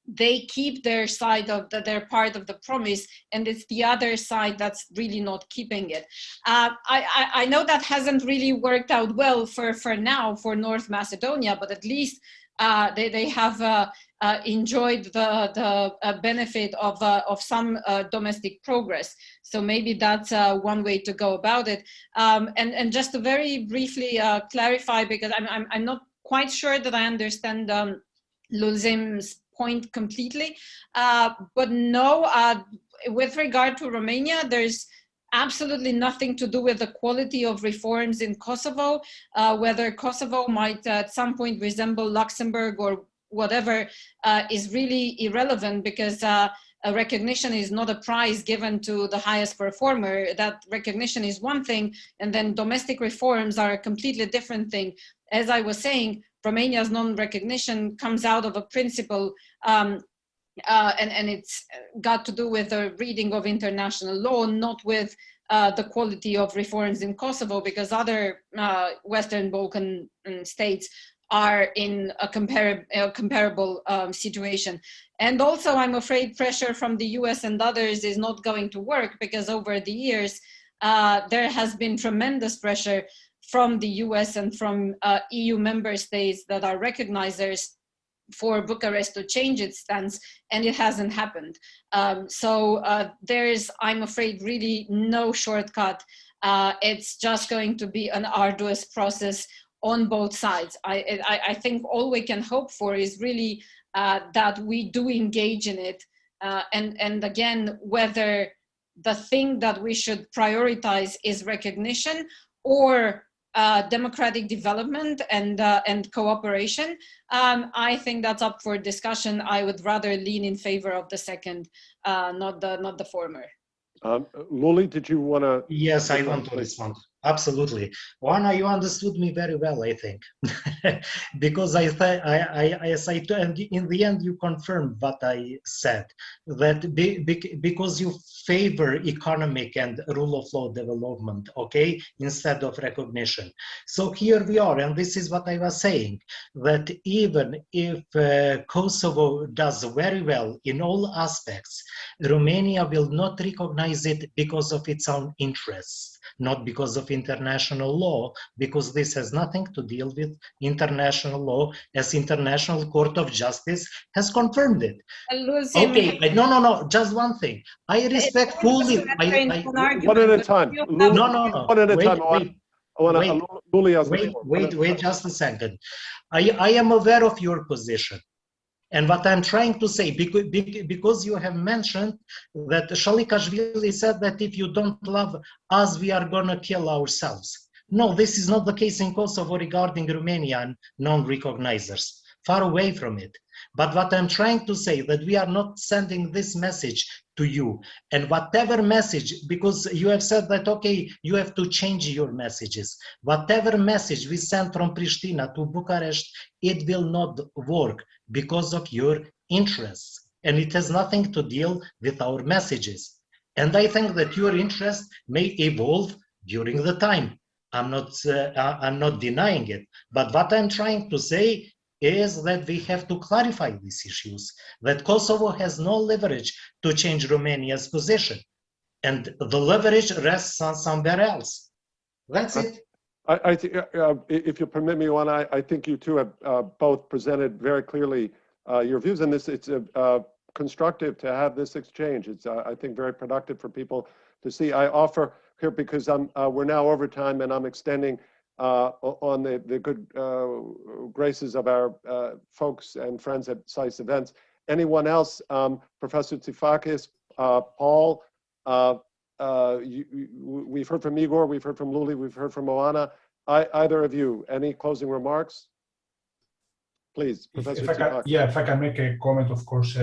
they keep their side of their part of the promise, and it's the other side that's really not keeping it. I know that hasn't really worked out well for now for North Macedonia, but at least they have enjoyed the benefit of some domestic progress. So maybe that's one way to go about it. And just to very briefly clarify, because I'm not quite sure that I understand Lulzim's point completely, but no, with regard to Romania, there's absolutely nothing to do with the quality of reforms in Kosovo, whether Kosovo might at some point resemble Luxembourg or whatever is really irrelevant, because a recognition is not a prize given to the highest performer. That recognition is one thing, and then domestic reforms are a completely different thing. As I was saying, Romania's non-recognition comes out of a principle, and it's got to do with the reading of international law, not with the quality of reforms in Kosovo, because other Western Balkan states are in a comparable situation. And also, I'm afraid pressure from the US and others is not going to work, because over the years, there has been tremendous pressure from the US and from EU member states that are recognizers for Bucharest to change its stance, and it hasn't happened. So there is, I'm afraid, really no shortcut. It's just going to be an arduous process on both sides. I think all we can hope for is really that we do engage in it. And again, whether the thing that we should prioritize is recognition or democratic development and cooperation, I think that's up for discussion. I would rather lean in favor of the second, not the former. Luli, did you want to? Yes, I want to respond. Absolutely. Juana, you understood me very well, I think, because and in the end you confirmed what I said, that because you favor economic and rule of law development, okay, instead of recognition. So here we are, and this is what I was saying, that even if Kosovo does very well in all aspects, Romania will not recognize it because of its own interests, not because of international law, because this has nothing to deal with international law, as International Court of Justice has confirmed it. Okay, no, just one thing. I respect fully. One at a time. No. One at a time. Wait just a second. I am aware of your position. And what I'm trying to say, because you have mentioned that Shalikashvili said that if you don't love us, we are going to kill ourselves. No, this is not the case in Kosovo regarding Romanian non-recognizers. Far away from it. But what I'm trying to say, that we are not sending this message to you. And whatever message, because you have said that, okay, you have to change your messages. Whatever message we send from Pristina to Bucharest, it will not work because of your interests. And it has nothing to deal with our messages. And I think that your interest may evolve during the time. I'm not denying it. But what I'm trying to say is that we have to clarify these issues, that Kosovo has no leverage to change Romania's position, and the leverage rests on somewhere else. That's it. I think, if you permit me, Juan, I think you two have both presented very clearly your views on this. It's constructive to have this exchange. It's, I think, very productive for people to see. I offer here, because we're now over time and I'm extending on the good graces of our folks and friends at SAIS events. Anyone else? Professor Tsifakis, Paul, we've heard from Igor, we've heard from Luli, we've heard from Moana. Either of you, any closing remarks? Please, Professor Tsifakis. If I can make a comment, of course.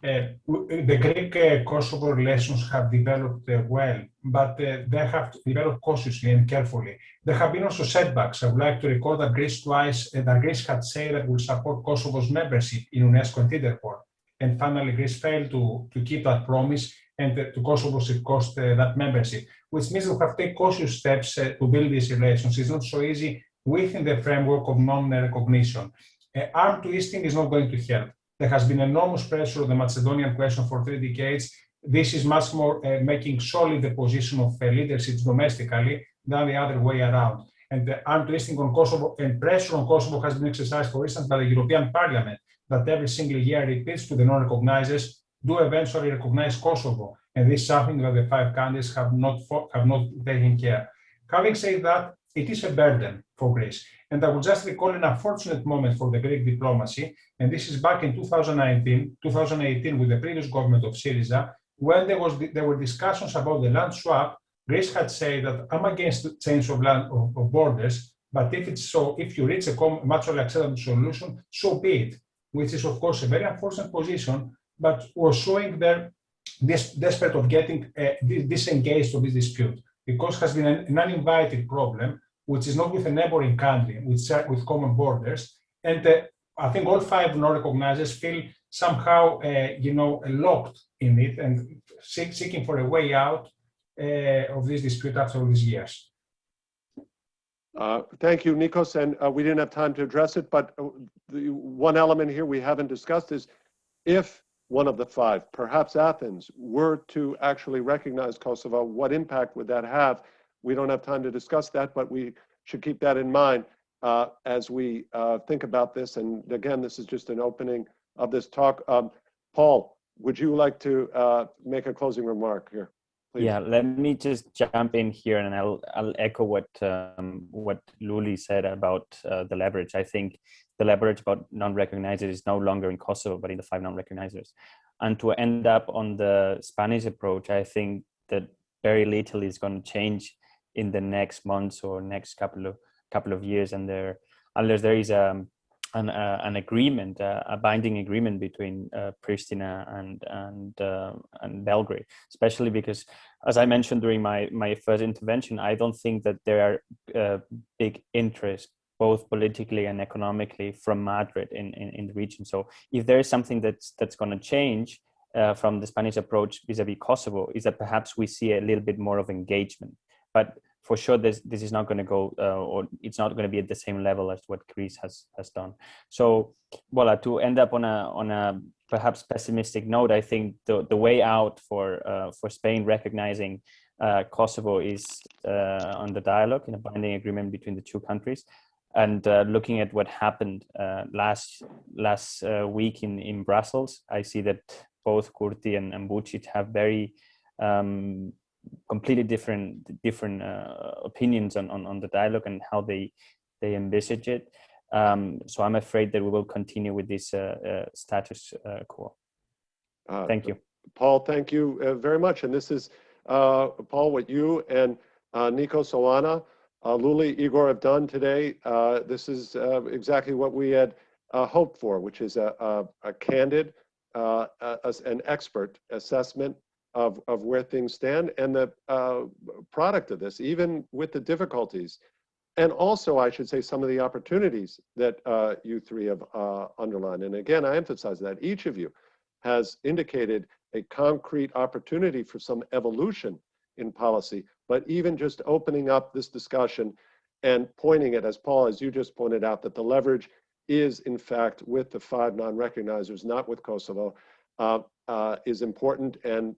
The Greek-Kosovo relations have developed well, but they have developed cautiously and carefully. There have been also setbacks. I would like to recall that Greece had said that it would support Kosovo's membership in UNESCO and Interpol. And finally, Greece failed to keep that promise, and to Kosovo it cost that membership, which means we have to take cautious steps to build these relations. It's not so easy within the framework of non-recognition. Arm twisting is not going to help. There has been enormous pressure on the Macedonian question for 3 decades. This is much more making solid the position of leadership domestically than the other way around. And the arm twisting on Kosovo and pressure on Kosovo has been exercised, for instance, by the European Parliament, that every single year repeats to the non-recognizers, do eventually recognize Kosovo. And this is something that the 5 countries have not taken care. Having said that, it is a burden for Greece. And I will just recall an unfortunate moment for the Greek diplomacy, and this is back in 2018 with the previous government of Syriza, when there were discussions about the land swap. Greece had said that I'm against the change of land of borders, but if you reach a mutually acceptable solution, so be it, which is of course a very unfortunate position, but was showing their desperate of getting disengaged from this dispute, because it has been an uninvited problem, which is not with a neighboring country, with common borders. And I think all 5 non-recognizers feel somehow, locked in it and seeking for a way out of this dispute after all these years. Thank you, Nikos. And we didn't have time to address it, but the one element here we haven't discussed is if one of the 5, perhaps Athens, were to actually recognize Kosovo, what impact would that have? We don't have time to discuss that, but we should keep that in mind as we think about this. And again, this is just an opening of this talk. Paul, would you like to make a closing remark here? Please. Yeah, let me just jump in here, and I'll echo what Luli said about the leverage. I think the leverage about non-recognizers is no longer in Kosovo, but in the 5 non-recognizers. And to end up on the Spanish approach, I think that very little is going to change in the next months or next couple of years, and unless there is an agreement, a binding agreement between Pristina and Belgrade, especially because, as I mentioned during my first intervention, I don't think that there are big interests, both politically and economically, from Madrid in the region. So if there is something that's going to change from the Spanish approach vis-a-vis Kosovo, is that perhaps we see a little bit more of engagement. But for sure, this is not going to go, or it's not going to be at the same level as what Greece has done. So, well, to end up on a perhaps pessimistic note, I think the way out for Spain recognizing Kosovo is on the dialogue in a binding agreement between the 2 countries, and looking at what happened last week in Brussels, I see that both Kurti and Vučić have very completely different opinions on the dialogue and how they envisage it. So I'm afraid that we will continue with this status quo. Thank you. Paul, thank you very much. And this is, Paul, what you and Nikos, Oana, Luli, Igor have done today. This is exactly what we had hoped for, which is a candid, an expert assessment of where things stand and the product of this, even with the difficulties. And also, I should say, some of the opportunities that you 3 have underlined. And again, I emphasize that each of you has indicated a concrete opportunity for some evolution in policy, but even just opening up this discussion and pointing it, as Paul, as you just pointed out, that the leverage is in fact with the 5 non-recognizers, not with Kosovo, is important. And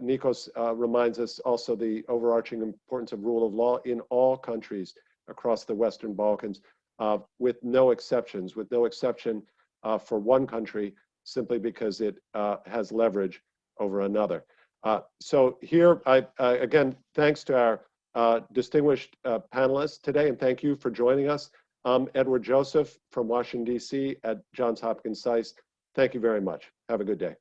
Nikos reminds us also the overarching importance of rule of law in all countries across the Western Balkans, with no exceptions, with no exception for one country, simply because it has leverage over another. So here, again, thanks to our distinguished panelists today, and thank you for joining us. I'm Edward Joseph from Washington, D.C. at Johns Hopkins SAIS. Thank you very much. Have a good day.